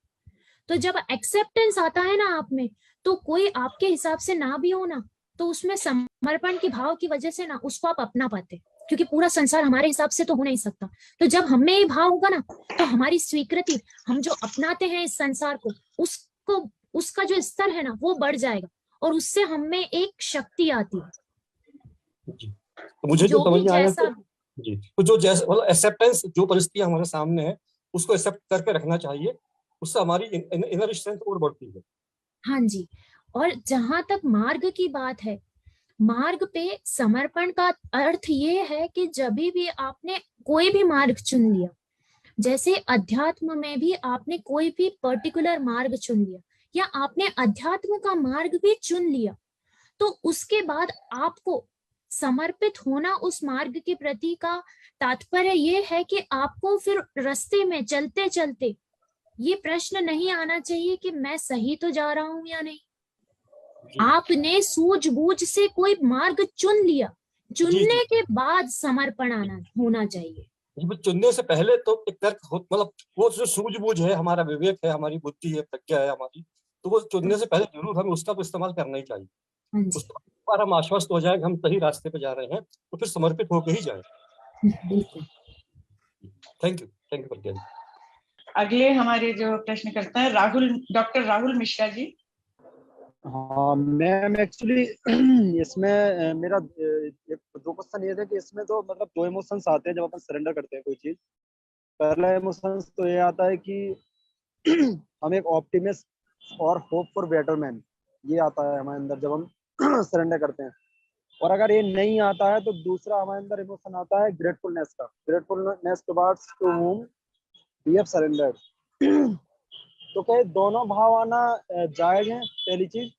तो जब एक्सेप्टेंस आता है ना आप में, तो कोई आपके हिसाब से ना भी हो ना, तो उसमें समर्पण की भाव की वजह से ना उसको आप अपना पाते, क्योंकि पूरा संसार हमारे हिसाब से तो हो नहीं सकता। तो जब हमें ये भाव होगा ना, तो हमारी स्वीकृति, हम जो अपनाते हैं इस संसार को, उसको, उसका जो स्तर है ना वो बढ़ जाएगा, और उससे हमें एक शक्ति आती है। जी, तो मुझे जो समझ में आया जी, तो जो जैसे मतलब एक्सेप्टेंस, जो परिस्थिति हमारे सामने है उसको एक्सेप्ट करके रखना चाहिए, उससे हमारी इनर स्ट्रेंथ और बढ़ती है। हाँ जी, और जहां तक मार्ग की बात है, मार्ग पे समर्पण का अर्थ ये है कि जब भी आपने कोई भी मार्ग चुन लिया, जैसे अध्यात्म में भी आपने कोई भी पर्टिकुलर मार्ग चुन लिया, या आपने अध्यात्म का मार्ग भी चुन लिया, तो उसके बाद आपको समर्पित होना उस मार्ग के प्रति का तात्पर्य ये है कि आपको फिर रास्ते में चलते चलते ये प्रश्न नहीं आना चाहिए कि मैं सही तो जा रहा हूं या नहीं। आपने सूझबूझ से कोई मार्ग चुन लिया, चुनने के बाद समर्पण आना होना चाहिए। चुनने से पहले तो एक तर्क मतलब वो जो सूझबूझ है, हमारा विवेक है, हमारी बुद्धि है, प्रज्ञा है हमारी, तो वो चुनने से पहले जरूर हमें उसका तो इस्तेमाल करना ही चाहिए। उस पर हम आश्वस्त हो जाए हम सही रास्ते पे जा रहे हैं, तो फिर समर्पित होकर ही जाए। थैंक यू प्रज्ञा जी। अगले हमारे जो प्रश्न करता है राहुल, डॉक्टर राहुल मिश्रा जी। हाँ मैम, एक्चुअली इसमें मेरा एक दो क्वेश्चन ये थे कि इसमें तो मतलब दो इमोशंस आते हैं जब अपन सरेंडर करते हैं कोई चीज। पहला इमोशंस तो ये आता है कि हम एक ऑप्टिमिस्ट और होप फॉर बेटरमेंट, ये आता है हमारे अंदर जब हम सरेंडर करते हैं। और अगर ये नहीं आता है तो दूसरा हमारे अंदर इमोशन आता है ग्रेटफुलनेस का, gratefulness towards to whom we have surrendered। तो क्या दोनों भाव आना जायज है पहली चीज,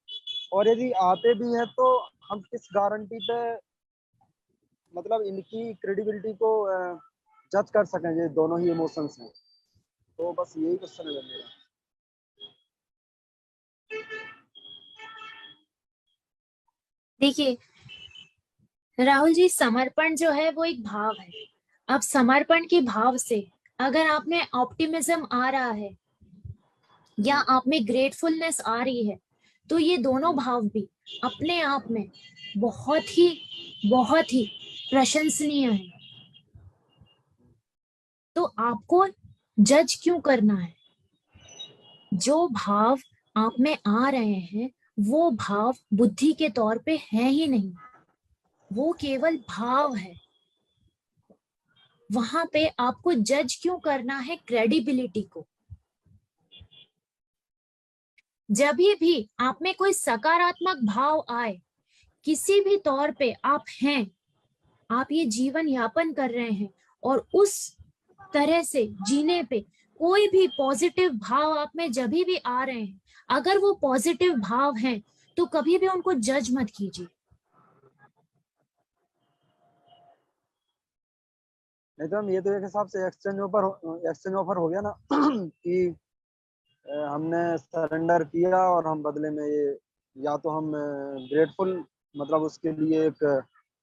और यदि आते भी हैं तो हम किस गारंटी पे मतलब इनकी क्रेडिबिलिटी को जज कर सकें, ये दोनों ही इमोशंस हैं। तो बस यही क्वेश्चन है मेरा। देखिए राहुल जी, समर्पण जो है वो एक भाव है। अब समर्पण के भाव से अगर आप में ऑप्टिमिज्म आ रहा है या आप में ग्रेटफुलनेस आ रही है, तो ये दोनों भाव भी अपने आप में बहुत ही प्रशंसनीय है। तो आपको जज क्यों करना है? जो भाव आप में आ रहे हैं वो भाव बुद्धि के तौर पे है ही नहीं, वो केवल भाव है। वहां पे आपको जज क्यों करना है? क्रेडिबिलिटी को। जब भी आप में कोई सकारात्मक भाव आए, किसी भी तौर पे आप हैं, आप ये जीवन यापन कर रहे हैं, और उस तरह से जीने पे कोई भी पॉजिटिव भाव आप में जब भी आ रहे हैं, अगर वो पॉजिटिव भाव हैं तो कभी भी उनको जज मत कीजिए। नहीं तो हम ये तो एक हिसाब से एक्सचेंज ऑफर हो गया ना कि हमने सरेंडर किया और हम बदले में ये, या तो हम ग्रेटफुल मतलब उसके लिए एक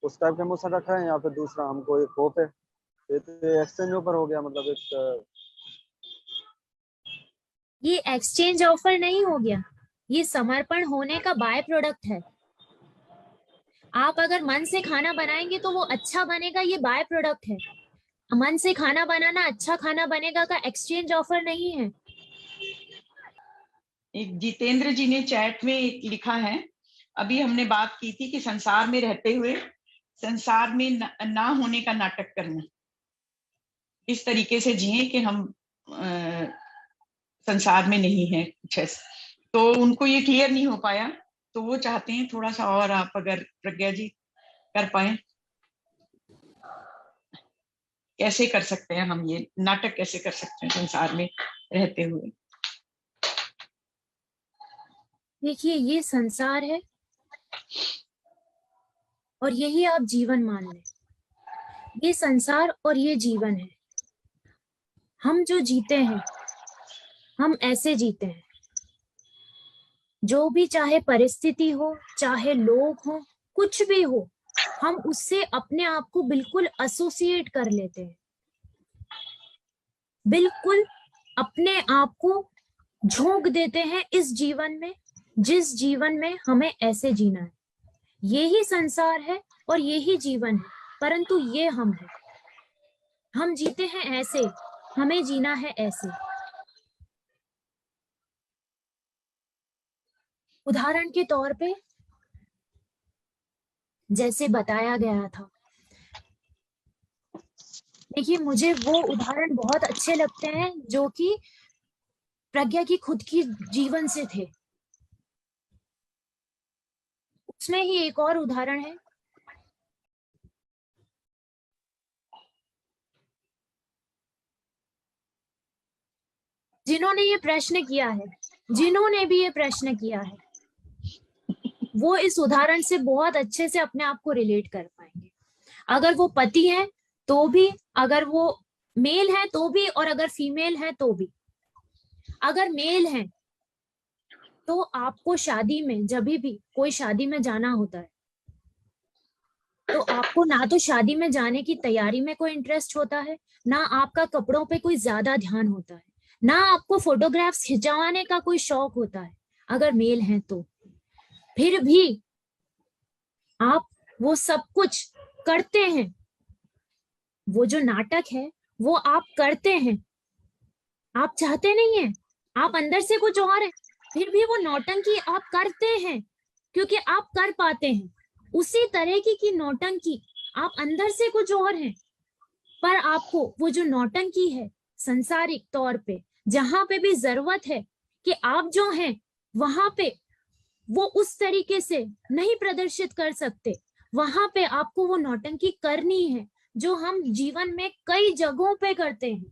उस टाइप का इमोशन रख रहे हैं, या फिर दूसरा हमको एक होप है। ये तो एक्सचेंज ऑफर हो गया, मतलब एक ये एक्सचेंज ऑफर नहीं हो गया, ये समर्पण होने का बाय प्रोडक्ट है। आप अगर मन से खाना बनाएंगे तो वो अच्छा बनेगा, ये बाय प्रोडक्ट है। मन से खाना बनाना अच्छा खाना बनेगा का एक्सचेंज ऑफर नहीं है। एक जितेंद्र जी ने चैट में लिखा है, अभी हमने बात की थी कि संसार में रहते हुए संसार में ना होने का नाटक करना, इस तरीके से जिए कि हम संसार में नहीं है कुछ ऐसा। तो उनको ये क्लियर नहीं हो पाया, तो वो चाहते हैं थोड़ा सा और आप अगर प्रज्ञा जी कर पाए, कैसे कर सकते हैं हम ये नाटक, कैसे कर सकते हैं संसार में रहते हुए। देखिए, ये संसार है और यही आप जीवन मान लें। ये संसार और ये जीवन है। हम जो जीते हैं हम ऐसे जीते हैं, जो भी चाहे परिस्थिति हो, चाहे लोग हो, कुछ भी हो, हम उससे अपने आप को बिल्कुल एसोसिएट कर लेते हैं, बिल्कुल अपने आप को झोंक देते हैं इस जीवन में, जिस जीवन में हमें ऐसे जीना है। यही संसार है और यही जीवन है, परंतु ये हम हैं। हम जीते हैं ऐसे, हमें जीना है ऐसे। उदाहरण के तौर पे जैसे बताया गया था, देखिए मुझे वो उदाहरण बहुत अच्छे लगते हैं जो कि प्रज्ञा की खुद की जीवन से थे। उसमें ही एक और उदाहरण है, जिन्होंने ये प्रश्न किया है, जिन्होंने भी ये प्रश्न किया है, वो इस उदाहरण से बहुत अच्छे से अपने आप को रिलेट कर पाएंगे। अगर वो पति हैं तो भी, अगर वो मेल है तो भी, और अगर फीमेल है तो भी। अगर मेल है तो आपको शादी में, जब भी कोई शादी में जाना होता है, तो आपको ना तो शादी में जाने की तैयारी में कोई इंटरेस्ट होता है, ना आपका कपड़ों पे कोई ज्यादा ध्यान होता है, ना आपको फोटोग्राफ्स खिंचवाने का कोई शौक होता है अगर मेल हैं तो। फिर भी आप वो सब कुछ करते हैं, वो जो नाटक है वो आप करते हैं। आप चाहते नहीं हैं, आप अंदर से कुछ और है, फिर भी वो नौटंकी आप करते हैं क्योंकि आप कर पाते हैं। उसी तरह की नौटंकी, आप अंदर से कुछ और हैं, पर आपको वो जो नौटंकी है संसारिक तौर पे, जहां पे भी जरूरत है कि आप जो हैं वहां पे वो उस तरीके से नहीं प्रदर्शित कर सकते, वहां पे आपको वो नौटंकी करनी है, जो हम जीवन में कई जगहों पे करते हैं।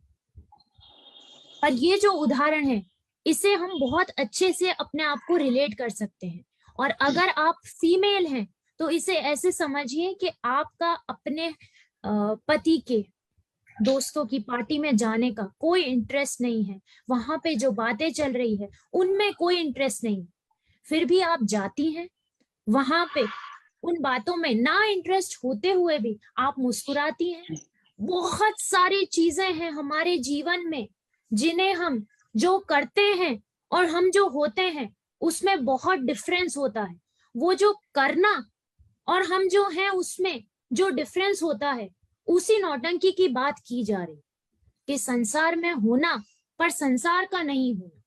और ये जो उदाहरण है, इसे हम बहुत अच्छे से अपने आप को रिलेट कर सकते हैं। और अगर आप फीमेल हैं तो इसे ऐसे समझिए कि आपका अपने पति के दोस्तों की पार्टी में जाने का कोई इंटरेस्ट नहीं है, वहां पे जो बातें चल रही है उनमें कोई इंटरेस्ट नहीं, फिर भी आप जाती हैं वहां पे, उन बातों में ना इंटरेस्ट होते हुए भी आप मुस्कुराती हैं। बहुत सारी चीजें हैं हमारे जीवन में जिन्हें हम जो करते हैं और हम जो होते हैं उसमें बहुत डिफरेंस होता है। वो जो करना और हम जो हैं उसमें जो डिफरेंस होता है, उसी नौटंकी की बात की जा रही कि संसार में होना पर संसार का नहीं होना।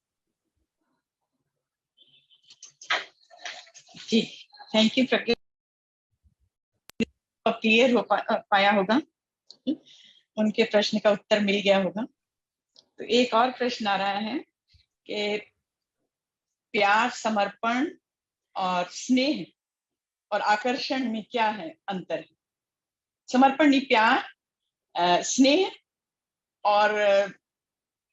जी, थैंक यू प्रज्ञा, क्लियर हो पाया होगा, उनके प्रश्न का उत्तर मिल गया होगा। तो एक और प्रश्न आ रहा है कि प्यार, समर्पण और स्नेह और आकर्षण में क्या है अंतर है? समर्पण नहीं, प्यार, स्नेह और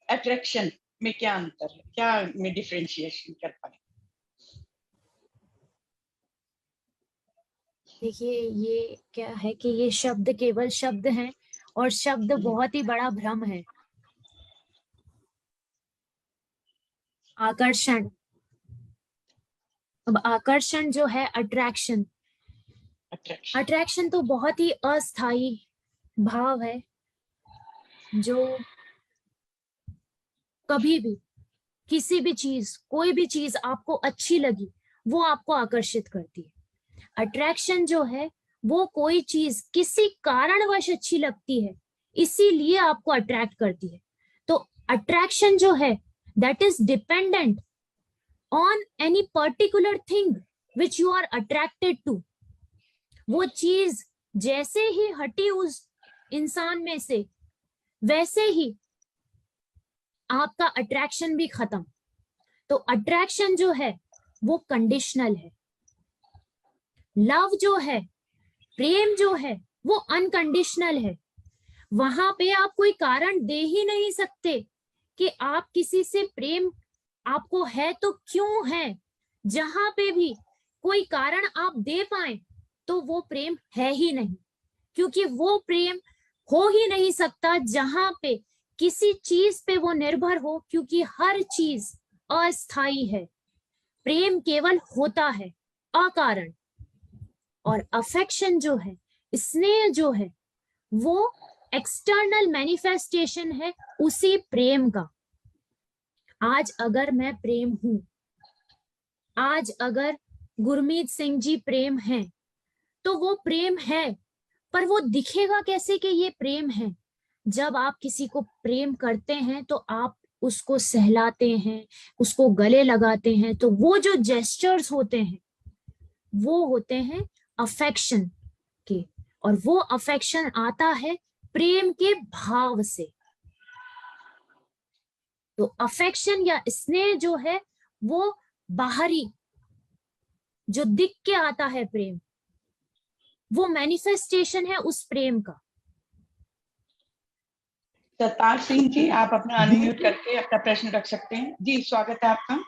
अट्रैक्शन में क्या अंतर है, क्या में डिफरेंशिएशन कर पाए? देखिए, ये क्या है कि ये शब्द केवल शब्द हैं और शब्द बहुत ही बड़ा भ्रम है। आकर्षण, अब आकर्षण जो है अट्रैक्शन, अट्रैक्शन तो बहुत ही अस्थायी भाव है जो कभी भी किसी भी चीज, कोई भी चीज आपको अच्छी लगी वो आपको आकर्षित करती है। अट्रैक्शन जो है वो कोई चीज किसी कारणवश अच्छी लगती है इसीलिए आपको अट्रैक्ट करती है। तो अट्रैक्शन जो है that is dependent on any particular thing which you are attracted to. वो चीज जैसे ही हटी उस इंसान में से वैसे ही आपका अट्रैक्शन भी खत्म। तो अट्रैक्शन जो है वो कंडीशनल है। लव जो है, प्रेम जो है वो अनकंडीशनल है। वहां पे आप कोई कारण दे ही नहीं सकते कि आप किसी से प्रेम आपको है तो क्यों है। जहां पे भी कोई कारण आप दे पाए तो वो प्रेम है ही नहीं, क्योंकि वो प्रेम हो ही नहीं सकता जहां पे किसी चीज पे वो निर्भर हो, क्योंकि हर चीज अस्थायी है। प्रेम केवल होता है अकारण। और अफेक्शन जो है, स्नेह जो है, वो एक्सटर्नल मैनिफेस्टेशन है उसी प्रेम का। आज अगर मैं प्रेम हूं, आज अगर गुरमीत सिंह जी प्रेम है तो वो प्रेम है, पर वो दिखेगा कैसे कि ये प्रेम है। जब आप किसी को प्रेम करते हैं तो आप उसको सहलाते हैं, उसको गले लगाते हैं, तो वो जो जेस्चर्स होते हैं वो होते हैं अफेक्शन के। और वो अफेक्शन आता है प्रेम के भाव से। तो अफेक्शन या स्नेह जो है वो बाहरी जो दिख के आता है प्रेम, वो मैनिफेस्टेशन है उस प्रेम का। सत्तार सिंह जी, आप अपना अनम्यूट करके अपना प्रश्न रख सकते हैं। जी, स्वागत है आपका।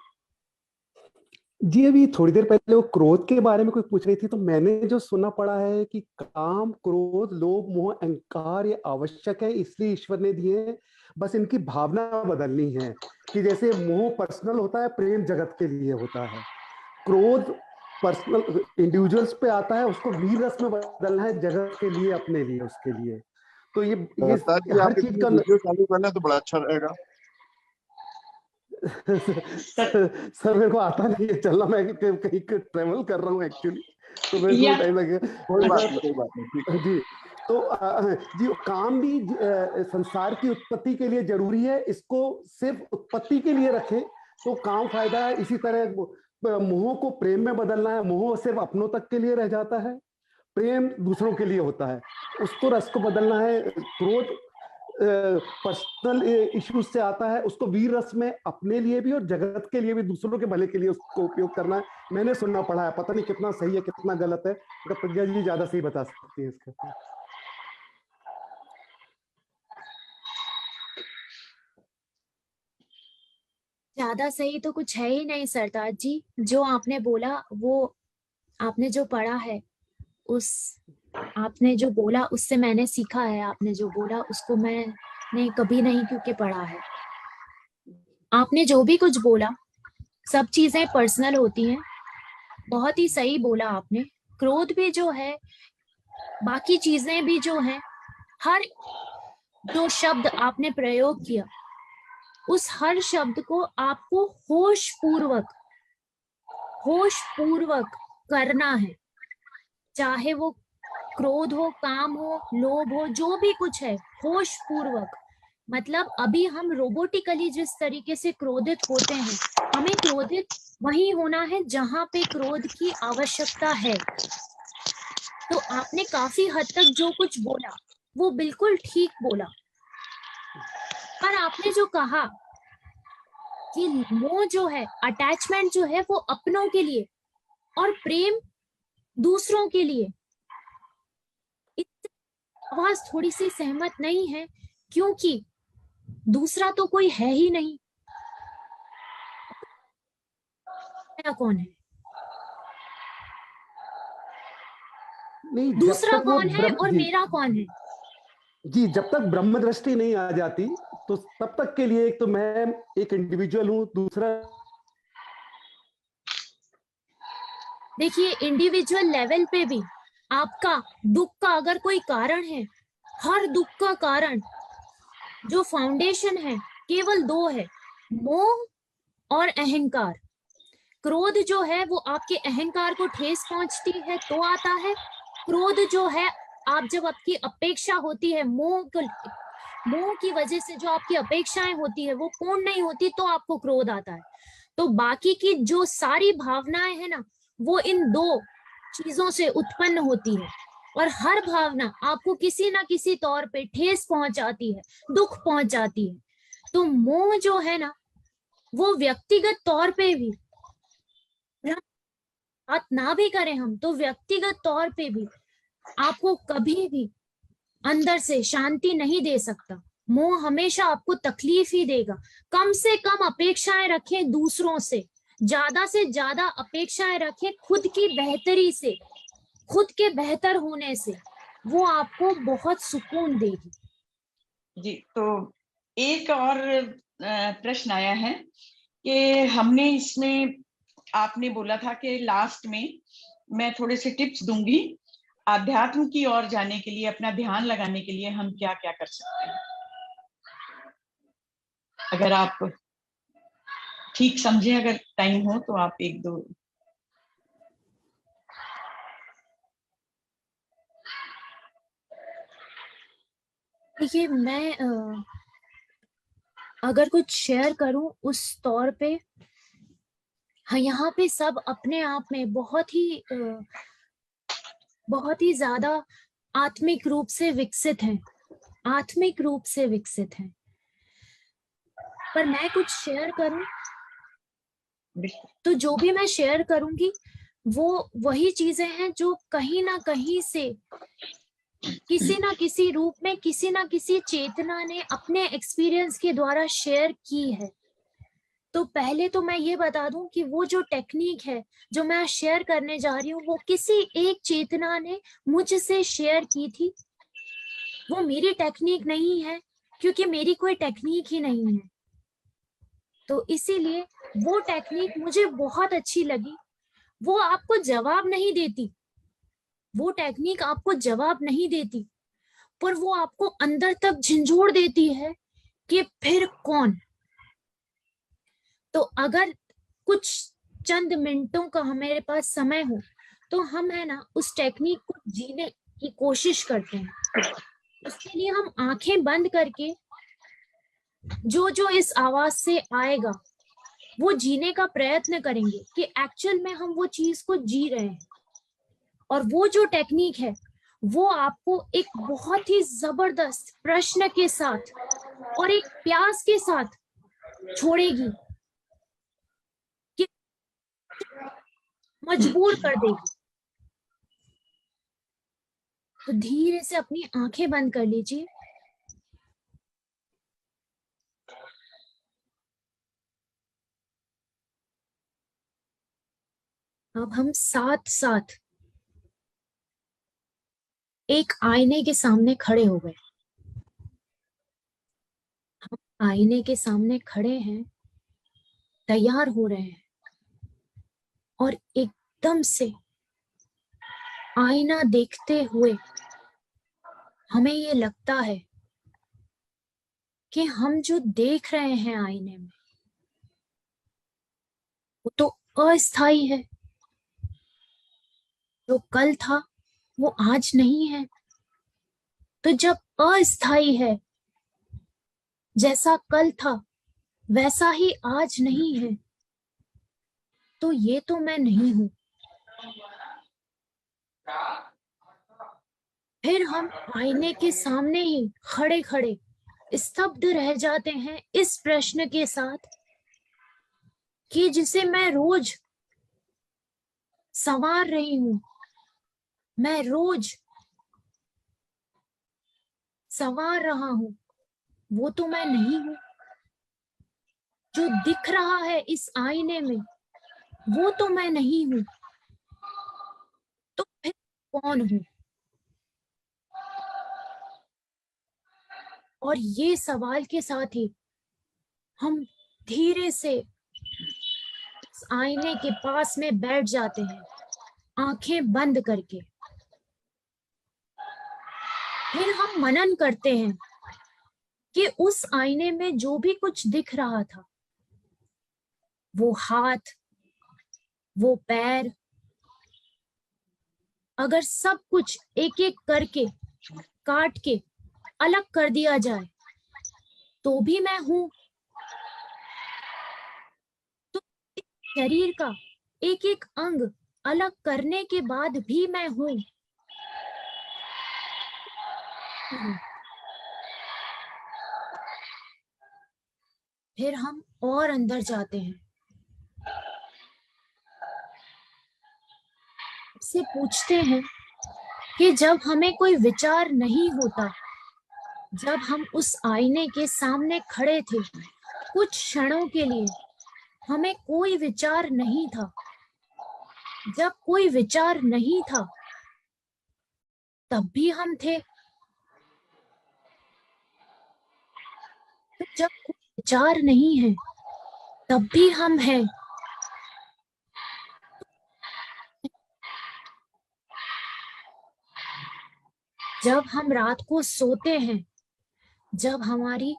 जी, अभी थोड़ी देर पहले वो क्रोध के बारे में कोई पूछ रही थी, तो मैंने जो सुना पड़ा है कि काम, क्रोध, लोभ, मोह, अहंकार ये आवश्यक है, इसलिए ईश्वर ने दिए हैं। बस इनकी भावना बदलनी है कि जैसे मोह पर्सनल होता है, प्रेम जगत के लिए होता है। क्रोध पर्सनल इंडिविजुअल्स पे आता है, उसको वीर रस में बदलना है, जगत के लिए, अपने लिए, उसके लिए। तो ये हर चीज का वीडियो चालू करना तो बड़ा अच्छा रहेगा। सर मेरे को आता नहीं है चलना, मैं कहीं ट्रेवल कर रहा हूँ एक्चुअली, तो मेरे को टाइम लगेगा। कोई बात नहीं। जी, तो जी, काम भी संसार की उत्पत्ति के लिए जरूरी है। इसको सिर्फ उत्पत्ति के लिए रखें तो काम फायदा है। इसी तरह मोह को प्रेम में बदलना है। मोह सिर्फ अपनों तक के लिए रह जाता है, प्रेम दूसरों के लिए होता है, उसको रस को बदलना है। क्रोध पर्सनल इश्यूज से आता है, उसको वीर रस में अपने लिए भी और जगत के लिए भी, दूसरों के भले के लिए उसको उपयोग करना है। मैंने सुनना पड़ा है, पता नहीं कितना सही है कितना गलत है, तो प्रज्ञा जी ज्यादा सही बता सकती है इसका। ज्यादा सही तो कुछ है ही नहीं सरताज जी। जो आपने बोला वो, आपने जो पढ़ा है उस, आपने जो बोला उससे मैंने सीखा है। आपने जो बोला उसको मैंने कभी नहीं क्योंकि पढ़ा है। आपने जो भी कुछ बोला सब चीजें पर्सनल होती हैं, बहुत ही सही बोला आपने। क्रोध भी जो है, बाकी चीजें भी जो हैं, हर जो शब्द आपने प्रयोग किया उस हर शब्द को आपको होश पूर्वक करना है। चाहे वो क्रोध हो, काम हो, लोभ हो, जो भी कुछ है, होश पूर्वक। मतलब अभी हम रोबोटिकली जिस तरीके से क्रोधित होते हैं, हमें क्रोधित वही होना है जहां पे क्रोध की आवश्यकता है। तो आपने काफी हद तक जो कुछ बोला वो बिल्कुल ठीक बोला। पर आपने जो कहा कि मोह जो है, अटैचमेंट जो है वो अपनों के लिए और प्रेम दूसरों के लिए, इससे आवाज थोड़ी सी सहमत नहीं है, क्योंकि दूसरा तो कोई है ही नहीं। मेरा कौन है? नहीं, दूसरा कौन है और जी, मेरा कौन है? जी, जब तक ब्रह्म दृष्टि नहीं आ जाती तो तब तक के लिए एक तो मैं एक इंडिविजुअल हूं, दूसरा देखिए इंडिविजुअल लेवल पे भी आपका दुख का अगर कोई कारण है, हर दुख का कारण जो फाउंडेशन है केवल दो है, मोह और अहंकार। क्रोध जो है वो आपके अहंकार को ठेस पहुंचती है तो आता है। क्रोध जो है आप जब आपकी अपेक्षा होती है, मोह की वजह से जो आपकी अपेक्षाएं होती है वो पूर्ण नहीं होती तो आपको क्रोध आता है। तो बाकी की जो सारी भावनाएं है ना, वो इन दो चीजों से उत्पन्न होती है और हर भावना आपको किसी ना किसी तौर पे ठेस पहुंचाती है, दुख पहुंचाती है। तो मोह जो है ना, वो व्यक्तिगत तौर पे भी बात ना भी करें हम तो व्यक्तिगत तौर पे भी आपको कभी भी अंदर से शांति नहीं दे सकता। मोह हमेशा आपको तकलीफ ही देगा। कम से कम अपेक्षाएं रखें दूसरों से ज्यादा अपेक्षाएं रखें खुद की बेहतरी से, खुद के बेहतर होने से, वो आपको बहुत सुकून देगी। जी, तो एक और प्रश्न आया है कि हमने इसमें आपने बोला था कि लास्ट में मैं थोड़े से टिप्स दूंगी आध्यात्म की ओर जाने के लिए, अपना ध्यान लगाने के लिए हम क्या क्या कर सकते हैं। अगर आप ठीक समझे, अगर टाइम हो तो आप एक दो। देखिए मैं अगर कुछ शेयर करूं उस तौर पे, हाँ, यहाँ पे सब अपने आप में बहुत ही ज्यादा आत्मिक रूप से विकसित हैं, आत्मिक रूप से विकसित हैं। पर मैं कुछ शेयर करूं तो जो भी मैं शेयर करूंगी वो वही चीजें हैं जो कहीं ना कहीं से किसी ना किसी रूप में किसी ना किसी चेतना ने अपने एक्सपीरियंस के द्वारा शेयर की है। तो पहले तो मैं ये बता दूं कि वो जो टेक्निक है जो मैं शेयर करने जा रही हूँ वो किसी एक चेतना ने मुझसे शेयर की थी। वो मेरी टेक्निक नहीं है क्योंकि मेरी कोई टेक्निक ही नहीं है। तो इसीलिए वो टेक्निक मुझे बहुत अच्छी लगी। वो आपको जवाब नहीं देती, वो टेक्निक आपको जवाब नहीं देती, पर वो आपको अंदर तक झंझोड़ देती है कि फिर कौन। तो अगर कुछ चंद मिनटों का हमारे पास समय हो तो हम है ना उस टेक्निक को जीने की कोशिश करते हैं। उसके लिए हम आंखें बंद करके जो जो इस आवाज से आएगा वो जीने का प्रयत्न करेंगे कि एक्चुअल में हम वो चीज को जी रहे हैं। और वो जो टेक्निक है वो आपको एक बहुत ही जबरदस्त प्रश्न के साथ और एक प्यास के साथ छोड़ेगी कि मजबूर कर देगी। तो धीरे से अपनी आंखें बंद कर लीजिए। अब हम साथ साथ एक आईने के सामने खड़े हो गए। हम आईने के सामने खड़े हैं, तैयार हो रहे हैं और एकदम से आईना देखते हुए हमें ये लगता है कि हम जो देख रहे हैं आईने में वो तो अस्थाई है। जो कल था वो आज नहीं है। तो जब अस्थाई है, जैसा कल था वैसा ही आज नहीं है, तो ये तो मैं नहीं हूं। फिर हम आईने के सामने ही खड़े खड़े स्तब्ध रह जाते हैं इस प्रश्न के साथ कि जिसे मैं रोज संवार रही हूं, मैं रोज संवार रहा हूं, वो तो मैं नहीं हूं। जो दिख रहा है इस आईने में वो तो मैं नहीं हूं। तो फिर कौन हूं? और ये सवाल के साथ ही हम धीरे से आईने के पास में बैठ जाते हैं, आंखें बंद करके। फिर हम मनन करते हैं कि उस आईने में जो भी कुछ दिख रहा था, वो हाथ, वो पैर, अगर सब कुछ एक एक करके काट के अलग कर दिया जाए तो भी मैं हूं। तो शरीर का एक एक अंग अलग करने के बाद भी मैं हूं। फिर हम और अंदर जाते हैं, से पूछते हैं कि जब हमें कोई विचार नहीं होता, जब हम उस आईने के सामने खड़े थे, कुछ क्षणों के लिए हमें कोई विचार नहीं था, जब कोई विचार नहीं था तब भी हम थे। तो जब कोई विचार नहीं है तब भी हम हैं। जब हम रात को सोते हैं, जब हमारी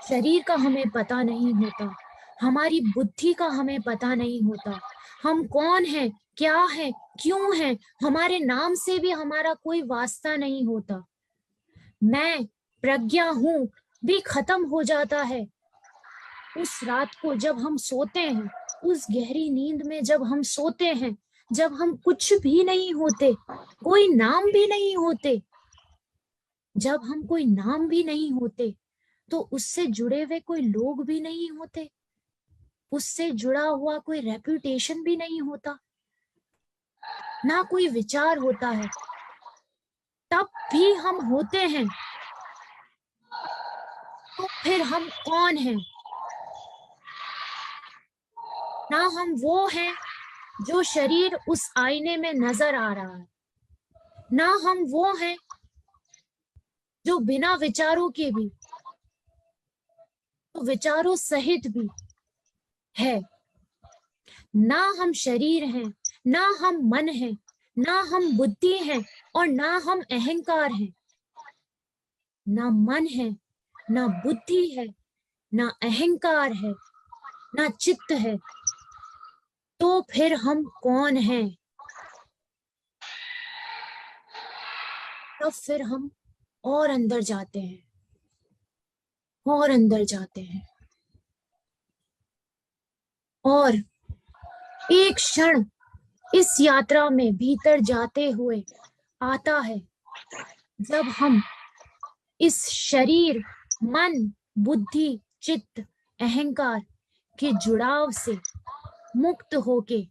शरीर का हमें पता नहीं होता, हमारी बुद्धि का हमें पता नहीं होता, हम कौन हैं, क्या है, क्यों है, हमारे नाम से भी हमारा कोई वास्ता नहीं होता, मैं प्रज्ञा हूं भी खत्म हो जाता है। उस रात को जब हम सोते हैं, उस गहरी नींद में जब हम सोते हैं, जब हम कुछ भी नहीं होते, कोई नाम भी नहीं होते, जब हम कोई नाम भी नहीं होते, तो उससे जुड़े हुए कोई लोग भी नहीं होते, उससे जुड़ा हुआ कोई रेपुटेशन भी नहीं होता, ना कोई विचार होता है, तब भी हम होते हैं। तो फिर हम कौन हैं? ना हम वो हैं जो शरीर उस आईने में नजर आ रहा है, ना हम वो हैं जो बिना विचारों के भी, तो विचारों सहित भी है, ना हम शरीर हैं, ना हम मन हैं, ना हम बुद्धि हैं और ना हम अहंकार हैं। ना मन है, ना बुद्धि है, ना अहंकार है, ना चित्त है, तो फिर हम कौन हैं? तो फिर हम और अंदर जाते हैं, और अंदर जाते हैं, और एक क्षण इस यात्रा में भीतर जाते हुए आता है जब हम इस शरीर, मन, बुद्धि, चित्त, अहंकार के जुड़ाव से मुक्त होके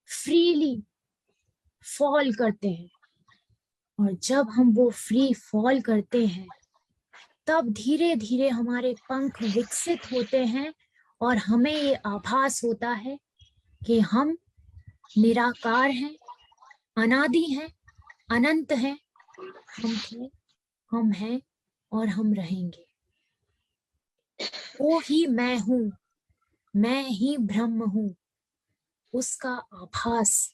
फ्रीली फॉल करते हैं। और जब हम वो फ्री फॉल करते हैं, तब धीरे धीरे हमारे पंख विकसित होते हैं और हमें ये आभास होता है कि हम निराकार हैं, अनादि हैं, अनंत हैं, हम थे, हम हैं और हम रहेंगे। वो ही मैं हूं, मैं ही ब्रह्म हूं, उसका आभास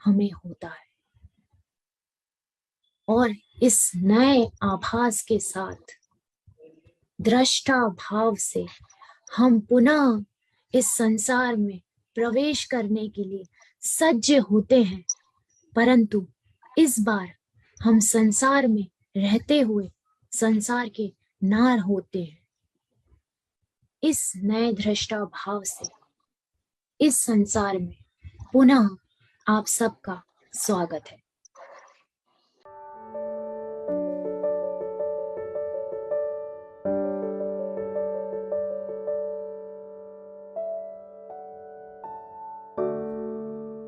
हमें होता है। और इस नए आभास के साथ दृष्टा भाव से हम पुनः इस संसार में प्रवेश करने के लिए सज्ज होते हैं, परंतु इस बार हम संसार में रहते हुए संसार के नार होते हैं। इस नए दृष्टा भाव से इस संसार में पुनः आप सबका स्वागत है।